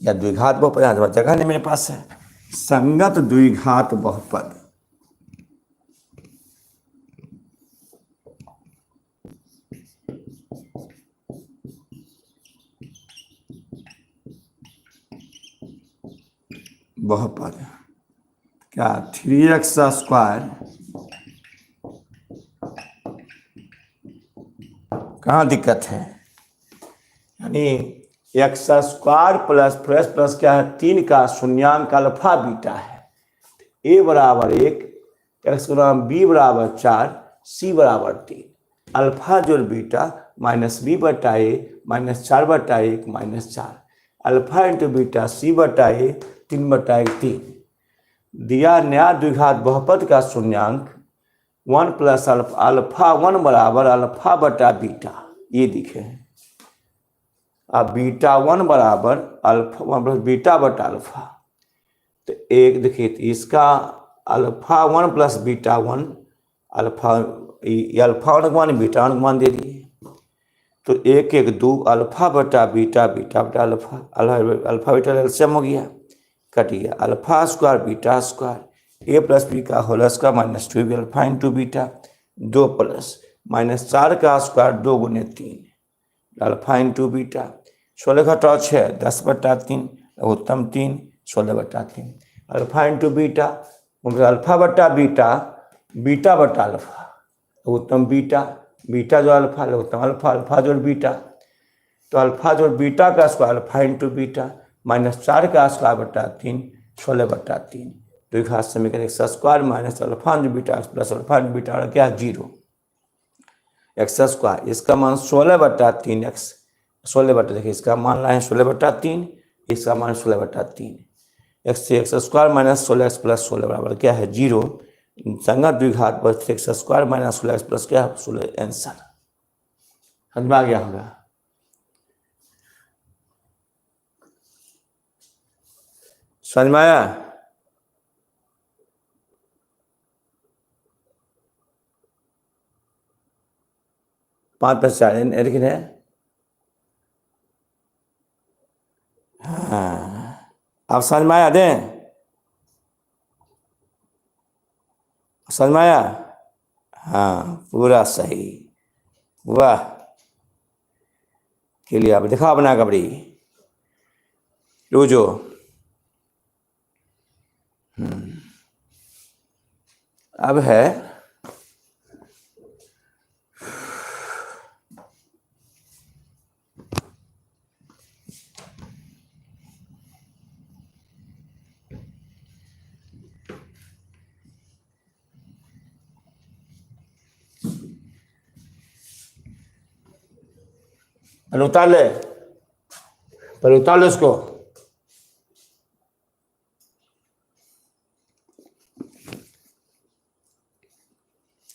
या द्विघात बहुपद, यहाँ जगह नहीं मेरे पास है, संगत द्विघात बहुपद बहुपद क्या 3x², कहाँ दिक्कत है, यानी x² प्लस प्लस प्लस क्या है 3 का शून्यांक अल्फा बीटा है, a बराबर 1, x गुना b बराबर 4, c बराबर 3, अल्फा जोड़ बीटा माइनस b बटा a माइनस 4 बटा 1 minus 4, alpha into beta c बटा a 3 बटा 1 3। दिया नया द्विघात बहुपद का शून्यांक 1 प्लस अल्फा 1 बराबर अल्फा बटा बीटा, ये दिखे हैं। अब बीटा 1 बराबर अल्फा 1 प्लस बीटा बटा अल्फा, तो एक देखिए इसका alpha 1 plus beta 1, alpha alpha 1 मान बीटा 1 मान दे दिए, तो 1 1 2 अल्फा बटा बीटा बीटा बटा अल्फा, अल्फा बीटा एलसीएम हो गया, कट गया, alpha square beta square A plus B का whole square minus 2 alpha into beta 2 plus minus 4 का स्क्वायर 2 गुने 3 अल्फा इंटू बीटा 16 घटाओ 6 10 बटा 3 उत्तम 3 16 बटा 3 अल्फा इंटू बीटा अल्फा बटा बीटा बीटा बटा अल्फा उत्तम बीटा बीटा जो अल्फा उत्तम अल्फा अल्फा जोड़ बीटा, तो अल्फा जोड़ बीटा का square alpha into beta minus 4 का स्क्वायर बटा 3 16 बटा 3, द्विघात समीकरण x² minus alpha into beta plus alpha into beta और क्या 0 x², इसका मान 16 बटा 3x 16 बटा, देखिए इसका मान लाए 16 बटा 3, इसका मान 16 बटा 3, x² माइनस 16x प्लस 16 बराबर क्या है 0। संगत द्विघात पर x² माइनस 16x प्लस क्या है 16, आंसर समझ में आ गया होगा। समझ में आया? पाँच प्लस 4 लेकिन है, हाँ आप समझ में आया दें, समझ में आया, हाँ पूरा सही, वाह के लिए आप दिखा बना कबड़ी रोजो। अब है उतार ले, पर उतार ले उसको,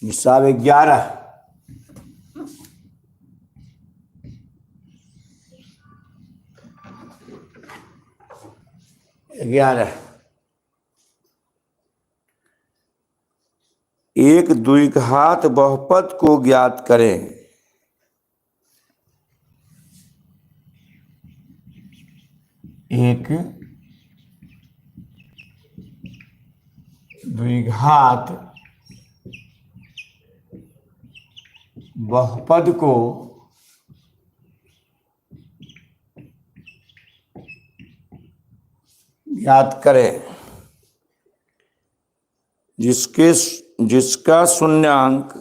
हिसाब 11 एक द्विघात बहुपद को ज्ञात करें। एक द्विघात बहुपद को ज्ञात करें जिसका शून्यांक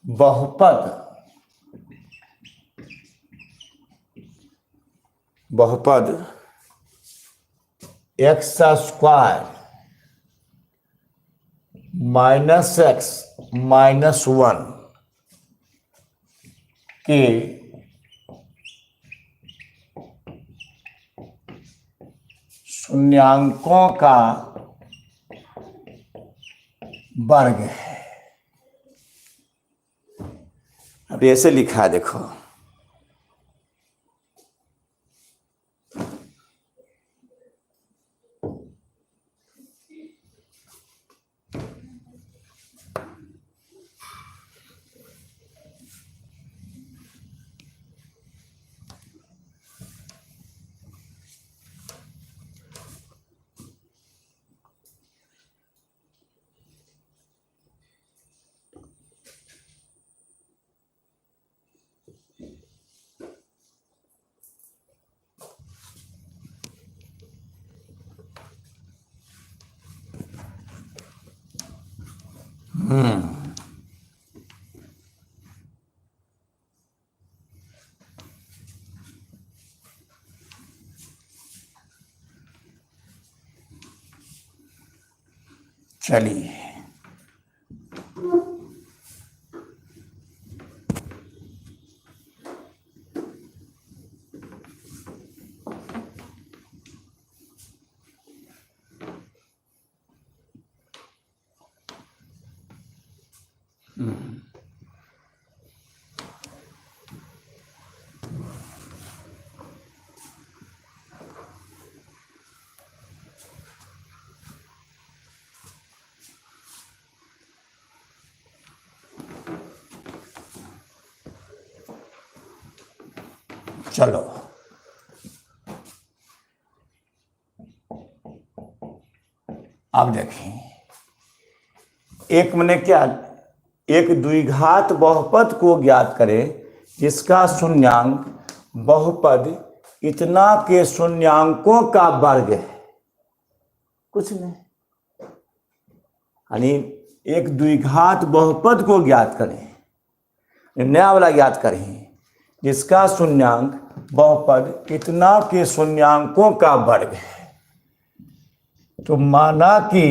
बहुपद x² माइनस x माइनस 1 के शून्यांकों का वर्ग है। अब ऐसे लिखा है, देखो, चलिए चलो, अब देखें, एक मैंने क्या, एक द्विघात बहुपद को ज्ञात करें जिसका शून्यांक बहुपद इतना के शून्यांकों का वर्ग है। कुछ नहीं, यानी एक द्विघात बहुपद को ज्ञात करें, नया वाला ज्ञात करें जिसका शून्यांक बहुपद इतना के शून्यांकों का वर्ग है। तो माना कि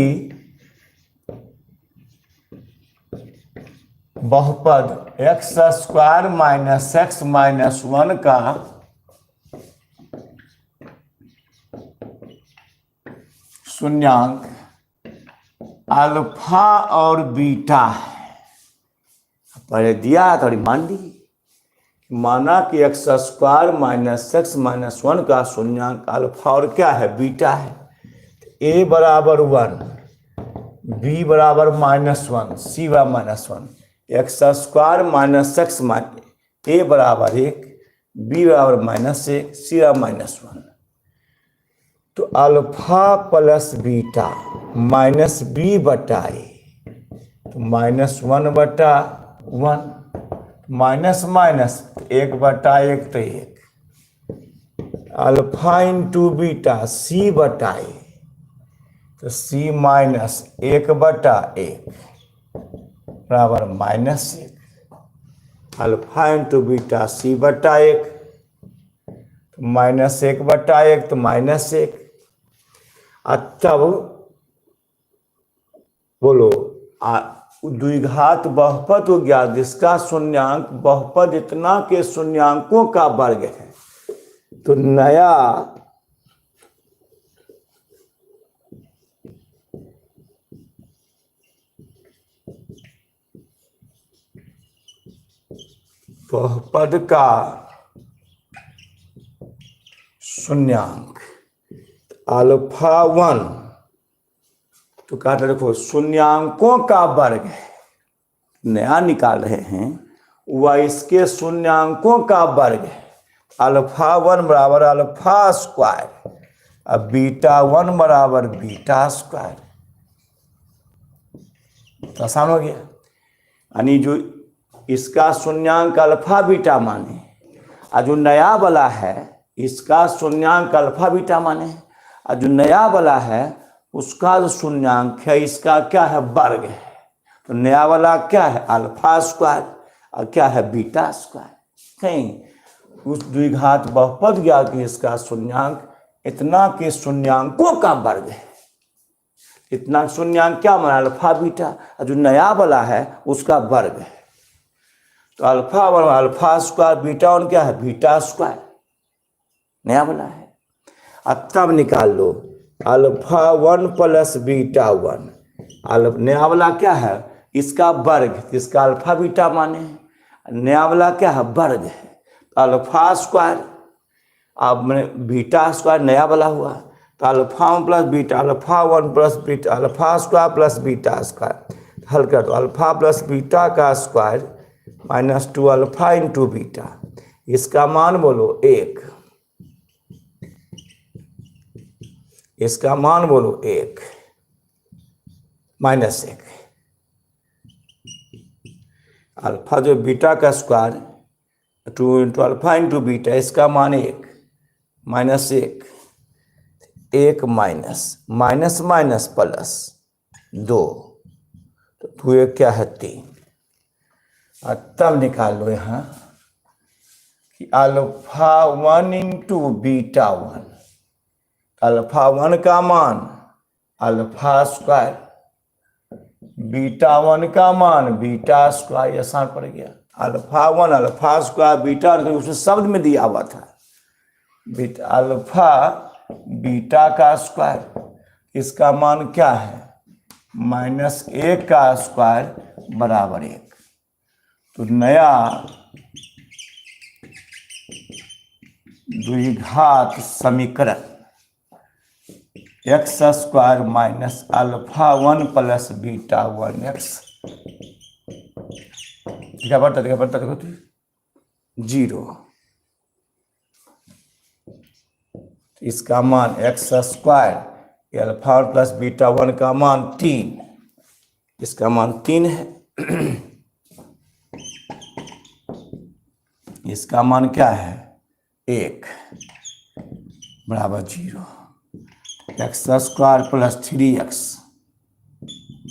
बहुपद x square minus x minus 1 का शून्यांक अल्फा और बीटा है। पहले दिया थोड़ी मान ली, माना कि x square minus x minus 1 का शून्यांक अल्फा और क्या है, बीटा है। ए बराबर 1, बी बराबर -1, सी बराबर -1, x square minus x a बराबर 1, बी बराबर -1, सी बराबर -1। तो alpha plus beta minus b बटा ए, तो -1/1, माइनस माइनस 1/1 तो 1, अल्फा इंटू बीटा सी बटा ए, तो सी माइनस 1/1 बराबर -1, अल्फा इंटू बीटा सी बटा 1, -1/1 तो -1। तब बोलो द्विघात बहुपद हो गया जिसका शून्यांक बहुपद इतना के शून्यांकों का वर्ग है। तो नया बहुपद का शून्यांक अल्फा 1, तो कहते देखो शून्यांकों का वर्ग है, नया निकाल रहे हैं, वह इसके शून्यांकों का वर्ग है। अल्फा 1 बराबर अल्फा स्क्वायर, अब बीटा 1 बराबर बीटा स्क्वायर। तो आसान हो गया, यानी जो इसका शून्यांक अल्फा बीटा माने और जो नया वाला है इसका शून्यांक अल्फा बीटा माने, और जो नया वाला है उसका जो शून्यांक है इसका क्या है, वर्ग है। तो नया वाला क्या है, अल्फा स्क्वायर, और क्या है, बीटा स्क्वायर। कहीं उस द्विघात बहुपद गया कि इसका शून्यांक इतना के शून्यांकों का वर्ग है। इतना शून्यांक क्या माना, अल्फा बीटा, और जो नया वाला है उसका वर्ग है। तो अल्फा 1 अल्फा स्क्वायर, बीटा 1 क्या है, बीटा स्क्वायर, नया वाला है। अब तब निकाल लो अल्फा 1 प्लस बीटा 1, नया वाला क्या है, इसका वर्ग, इसका अल्फा बीटा माने, नया वाला क्या है, वर्ग है, तो अल्फा स्क्वायर, अब मैंने बीटा स्क्वायर नया वाला हुआ, तो alpha one plus beta, alpha one plus beta, alpha square plus beta square, हल कर दो, अल्फा प्लस बीटा का square minus 2 alpha into beta, इसका मान बोलो 1, इसका मान बोलो 1 माइनस 1, अल्फा जो बीटा का square 2 into alpha into beta, इसका मान 1 minus 1, 1 minus minus minus plus 2, तो 2 1 क्या है 3, और तब निकाल लो यहाँ कि अल्फा 1 इंटू बीटा 1, अल्फा 1 का मान अल्फा स्क्वायर, बीटा 1 का मान बीटा स्क्वायर, आसान पड़ गया, अल्फा 1 अल्फा स्क्वायर बीटा, उसमें शब्द में दिया हुआ था बीटा, अल्फा बीटा का स्क्वायर, इसका मान क्या है माइनस 1 का स्क्वायर बराबर 1, तो नया द्विघात समीकरण x square minus alpha 1 plus beta 1 x, क्या बढ़ता देखो 0, इसका मान x square, alpha 1 plus beta 1 का मान 3, इसका मान 3 है, इसका मान क्या है 1 बराबर 0, x square plus 3x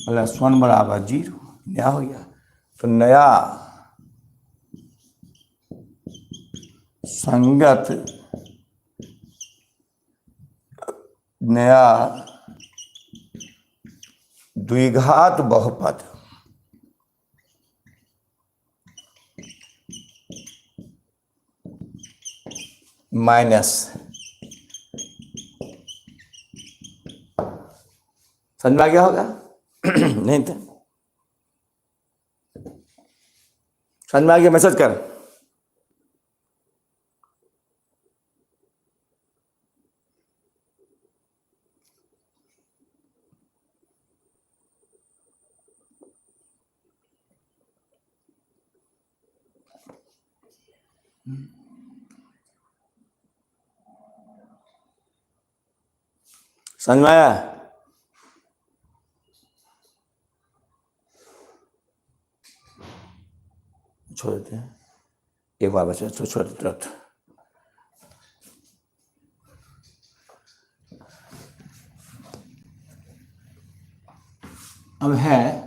plus 1 बराबर 0, नया हो गया, तो नया संगत नया द्विघात बहुपद माइनस, समझ में आ गया होगा नहीं तो समझ में आ गया, मैसेज कर, समझ में आया, छोड़ देते हैं, एक बार बचा छोड़ देते, अब है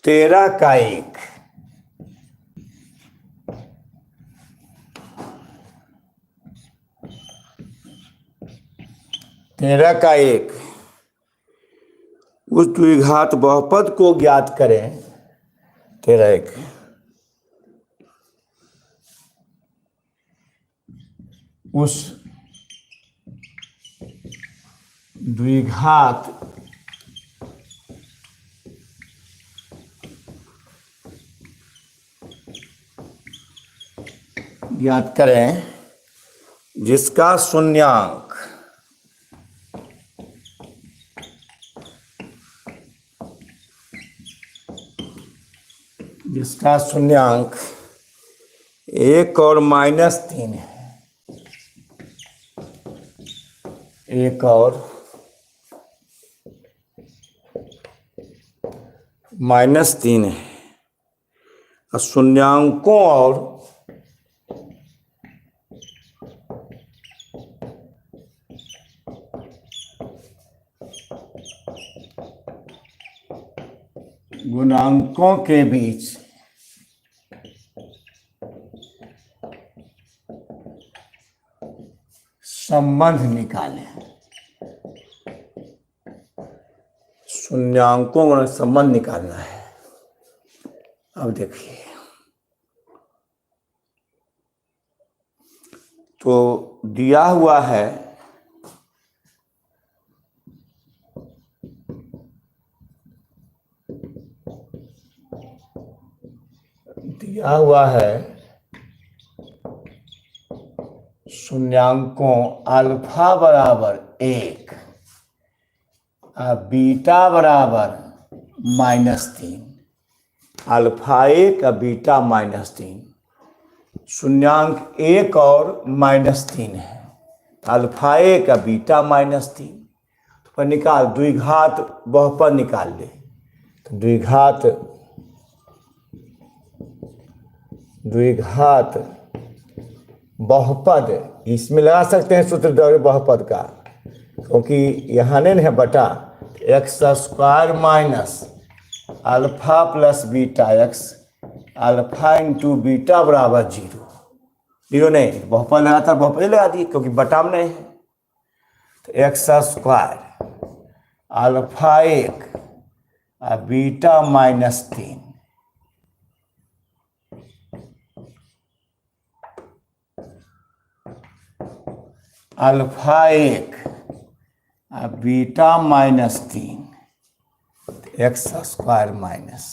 तेरह का एक, तेरह का एक, उस द्विघात बहुपद को ज्ञात करें, 13 1, उस द्विघात ज्ञात करें जिसका शून्यांक जिसका शून्यांक 1 और -3 है, 1 और -3 है, और शून्यांकों और गुणांकों के बीच संबंध निकालें। शून्यांकों का संबंध निकालना है। अब देखिए, तो दिया हुआ है शून्यांकों अल्फा बराबर 1 और बीटा बराबर -3। अल्फा 1 और बीटा -3। शून्यांक 1 और -3 है। अल्फा 1 और बीटा -3 पर निकाल, द्विघात बहुपद निकाल ले। तो द्विघात बहुपद इसमें लगा सकते हैं सूत्र बहुपद का, क्योंकि यहाँ नहीं है बटा x² minus alpha plus beta x alpha into beta बराबर 0 नहीं, बहुपद लगाता बहुपद लगा दिए क्योंकि बटा में नहीं है। तो x² अल्फा 1 और बीटा -3 अल्फा 1 और beta -3 x² minus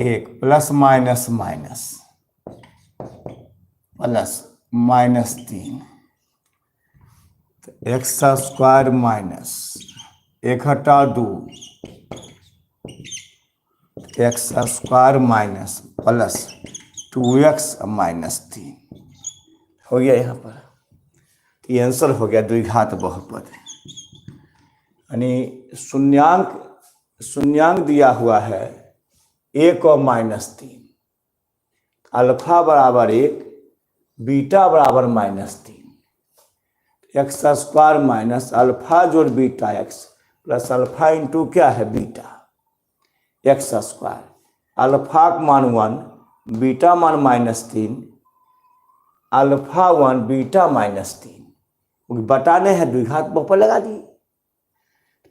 1 plus minus minus plus -3 x² minus 1 हटा 2 x² माइनस प्लस 2x -3 हो गया। यहाँ पर ये आंसर हो गया द्विघात बहुपद। यानी शून्यांक दिया हुआ है 1 और -3, अल्फा बराबर 1 बीटा बराबर -3, x² माइनस अल्फा जोड़ beta x plus alpha into क्या है बीटा x²। अल्फा मान 1 बीटा मान -3 अल्फा 1 बीटा -3 बटाने हैं, द्विघात बहुपद लगा दिए।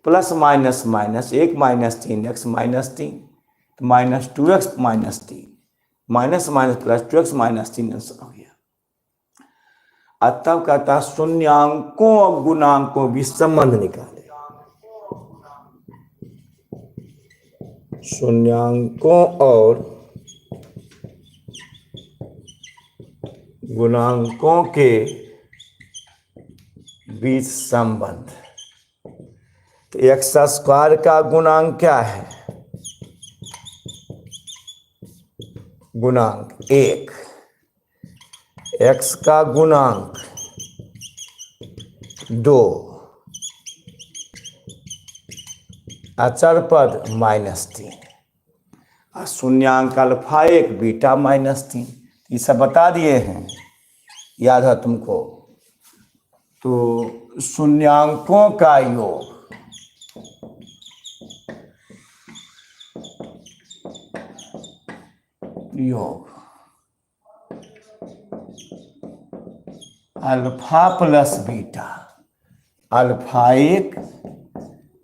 प्लस माइनस माइनस 1 -3 x -3 तो -2x -3 minus minus plus 2x -3 answer हो गया। अब तब कहता शून्यांकों और गुणांकों के संबंध निकाले। शून्यांकों और गुणांकों के बीच संबंध। तो x² का गुणांक क्या है? गुणांक 1, x का गुणांक 2, अचर पद -3 और शून्यांक अल्फा 1 बीटा -3। ये सब बता दिए हैं, याद है तुमको। तो शून्यांकों का योग alpha plus beta, alpha 1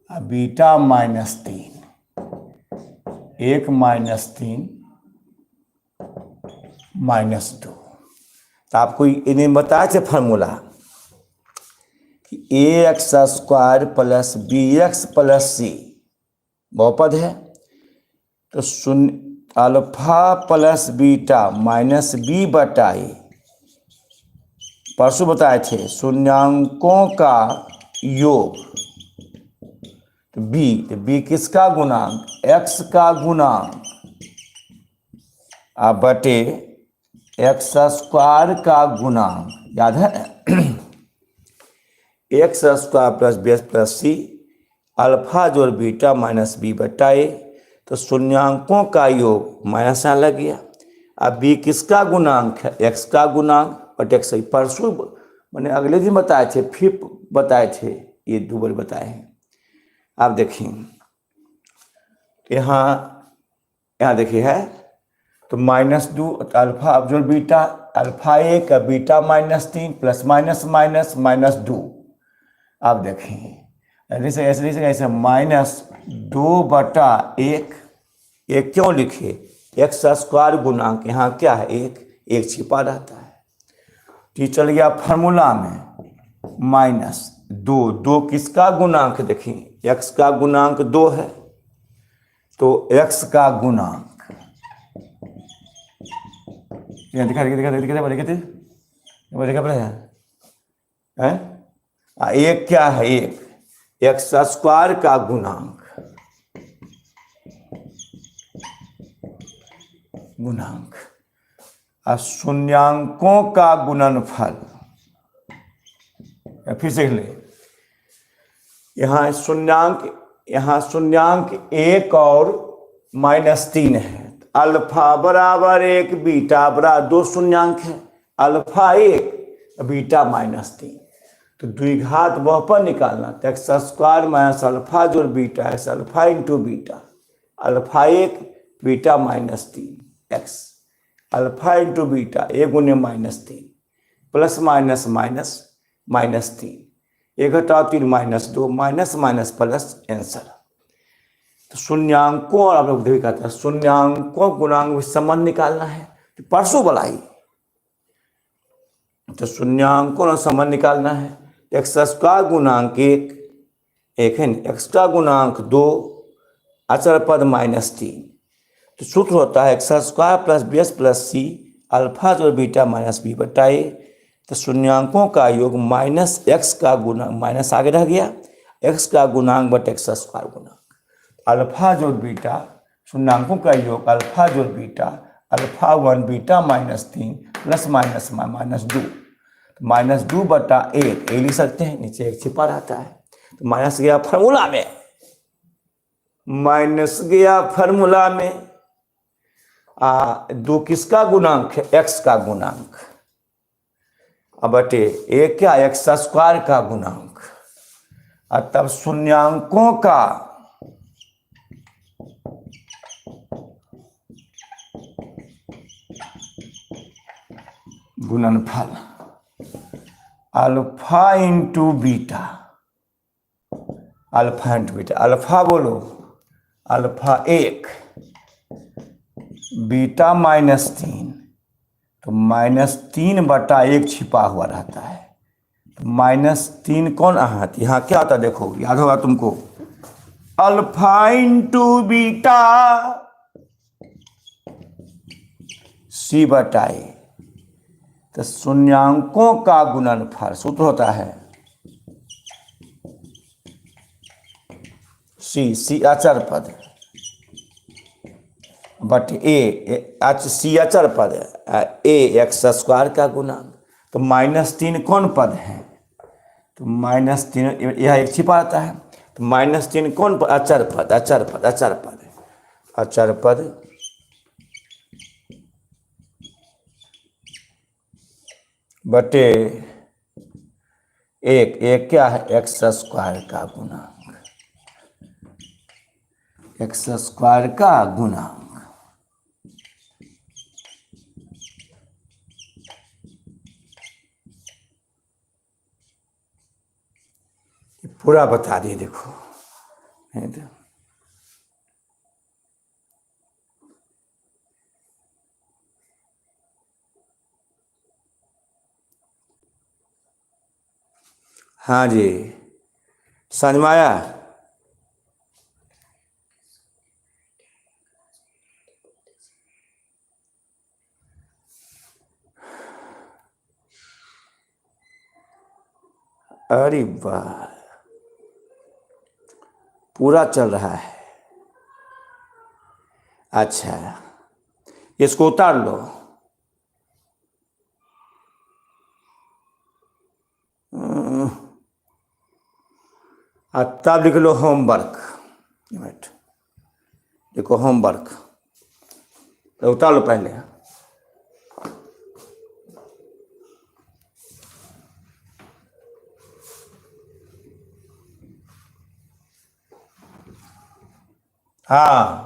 beta -3, 1 -3 -2। तो आपको इन्हें बताया थे फार्मूला कि ax² plus bx plus c बहुपद है। तो alpha plus beta minus b बटा a, परसों बताए थे शून्यांकों का योग। तो b किसका गुणांक? x का गुणांक बटे x² का गुणांक, याद है x² plus bs plus c alpha जोड़ बीटा माइनस b बटा a। तो शून्यांकों का योग माइनस यहाँ लग गया। अब b किसका गुणांक है? x का गुणांक बटे x। परसों मैंने अगले दिन बताए थे, फिर बताए थे, ये 2 बार बताए हैं। आप देखिए यहाँ यहाँ देखिए है, तो -2 alpha absorb beta, alpha 1 beta -3 plus minus minus -2। आप देखें ऐसे ऐसे ऐसे ऐसे -2/1। एक क्यों लिखे, एक्स स्क्वायर गुणांक, यहाँ क्या है, एक छिपा रहता है। तो चल गया फार्मूला में -2। 2 किसका गुणांक, देखिए एक्स का गुणांक 2 है, तो एक्स का गुणांक दिखा है, एक क्या है, एक एक्स स्क्वायर का गुणांक और शून्यांकों का गुणनफल। फिर से ले, यहाँ शून्यांक 1 और -3 है। अल्फा बराबर 1 बीटा बराबर 2 शून्यांक है, अल्फा 1 बीटा -3। तो द्विघात बहुपद निकालना, तो एक्स स्क्वायर माइनस अल्फा जोड़ beta x, alpha into beta, alpha 1 beta -3 x, alpha into beta 1 गुने -3 प्लस माइनस माइनस -3, 1 घटाओ 3 -2 माइनस माइनस प्लस आंसर। तो शून्यांकों, और आप लोग भी कहते हैं शून्यांकों गुणांक संबंध निकालना है, तो परसों बुलाई, तो शून्यांकों संबंध निकालना है। एक्स स्क्वायर गुणांक 1 है, एक्स का गुणांक 2, अचर पद -3। तो सूत्र होता है x square plus b x plus c alpha जो बीटा माइनस बी बटाए, तो शून्यांकों का योग माइनस एक्स का गुणांक, माइनस आगे रह गया, एक्स का गुणांक बट एक्स स्क्वायर गुणांक, अल्फा जोड़ बीटा, शून्यांकों का योग अल्फा जोड़ beta, alpha 1 beta -3 plus minus -2, -2/1 लिख सकते हैं, नीचे एक छिपा रहता है, तो माइनस गया फार्मूला में, माइनस गया फार्मूला में। 2 किसका गुणांक है, एक्स का गुणांक, अब बटे 1 क्या, एक्स स्क्वायर का गुणांक, और तब शून्यांकों का गुणनफल, alpha into beta, alpha into beta, alpha बोलो, अल्फा 1 बीटा -3, तो -3/1 छिपा हुआ रहता है, तो -3 कौन आहत, यहाँ क्या आता है देखो, याद होगा तुमको, अल्फा इंटू बीटा c/a। तो शून्यांकों का गुणनफल सूत्र होता है सी अचर पद बट सी अचर पद ए एक्स स्क्वायर का गुणांक, तो -3 कौन पद है, तो -3 यह एक छिपा आता है, तो -3 कौन पद, अचर पद, अचर पद, अचर पद, अचर पद बटे एक क्या है, एक्स स्क्वायर का गुणांक, एक्स स्क्वायर का गुणांक। पूरा बता दिए देखो, नहीं तो हाँ जी, समझ में आया। अरे वाह, पूरा चल रहा है। अच्छा, इसको उतार लो, तब लिख लो होमवर्क, देखो होमवर्क, तो उतार लो पहले। हाँ,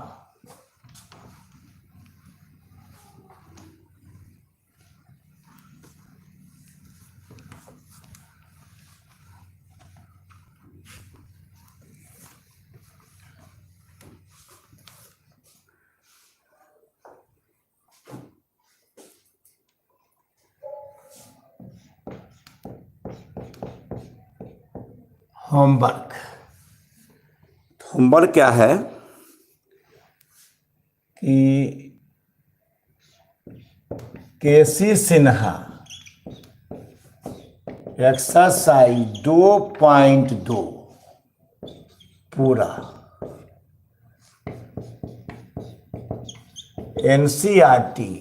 होमवर्क। होमवर्क क्या है कि केसी सिन्हा एक्सरसाइज 2.2 पूरा, एनसीईआरटी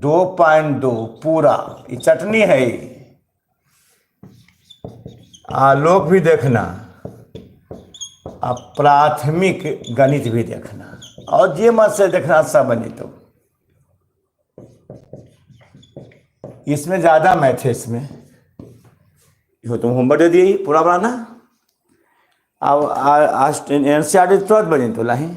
2.2 पूरा, ये चटनी है ये। आलोक भी देखना, अब प्राथमिक गणित भी देखना, और जे मत से देखना सब बनी। तो इसमें ज़्यादा मैथ है इसमें। यो तुम होमवर्क दे दिए पूरा बनाना। अब आज एनसीईआरटी तुरंत बनी तो लाही।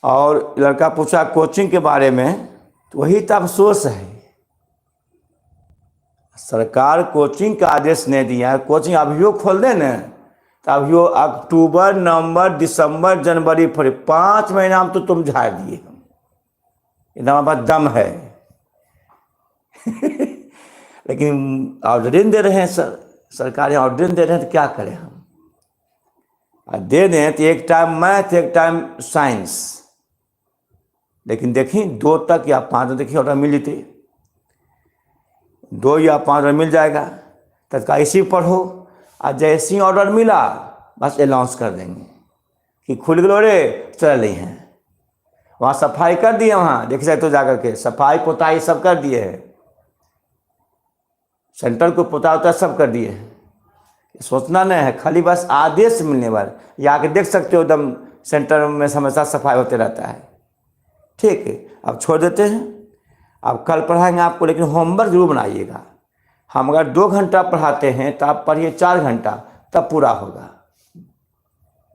और लड़का पूछा कोचिंग के बारे में, तो वही तो अफसोस है, सरकार कोचिंग का आदेश नहीं दिया है। कोचिंग अभियो खोल दे न, तो अभियो अक्टूबर, नवंबर, दिसंबर, जनवरी, फरवरी 5 महीना में तो तुम झाड़ दिए। इतना हमारे पास दम है लेकिन ऑर्डर दे रहे हैं सरकार ऑर्डर दे रहे हैं, तो क्या करें हम। दे दें तो एक टाइम मैथ, एक टाइम साइंस, लेकिन देखिए 2 तक या 5 देखिए ऑर्डर मिली थी, 2 या 5 ऑर्डर मिल जाएगा। तत्काल इसी पढ़ो, और जैसे ही ऑर्डर मिला बस अनाउंस कर देंगे कि खुल गलो रे, चल रही हैं। वहाँ सफाई कर दिए, वहाँ देख सकते तो जाकर के सफाई पोताई सब कर दिए है, सेंटर को पोता होता सब कर दिए है। सोचना नहीं है, खाली बस आदेश मिलने वाला। या आके देख सकते हो, एकदम सेंटर में हमेशा सफाई होते रहता है। ठीक है, अब छोड़ देते हैं, अब कल पढ़ाएंगे आपको, लेकिन होमवर्क जरूर बनाइएगा। हम अगर 2 घंटा पढ़ाते हैं तो आप पढ़िए 4 घंटा, तब पूरा होगा।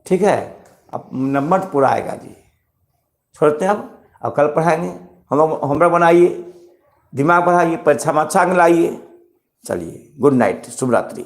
ठीक है, अब नंबर पूरा आएगा जी। छोड़ते हैं अब कल पढ़ाएंगे। हम लोग होमवर्क बनाइए, दिमाग बढ़ाइए, परीक्षा में अच्छा लाइए। चलिए, गुड नाइट, शुभ रात्रि।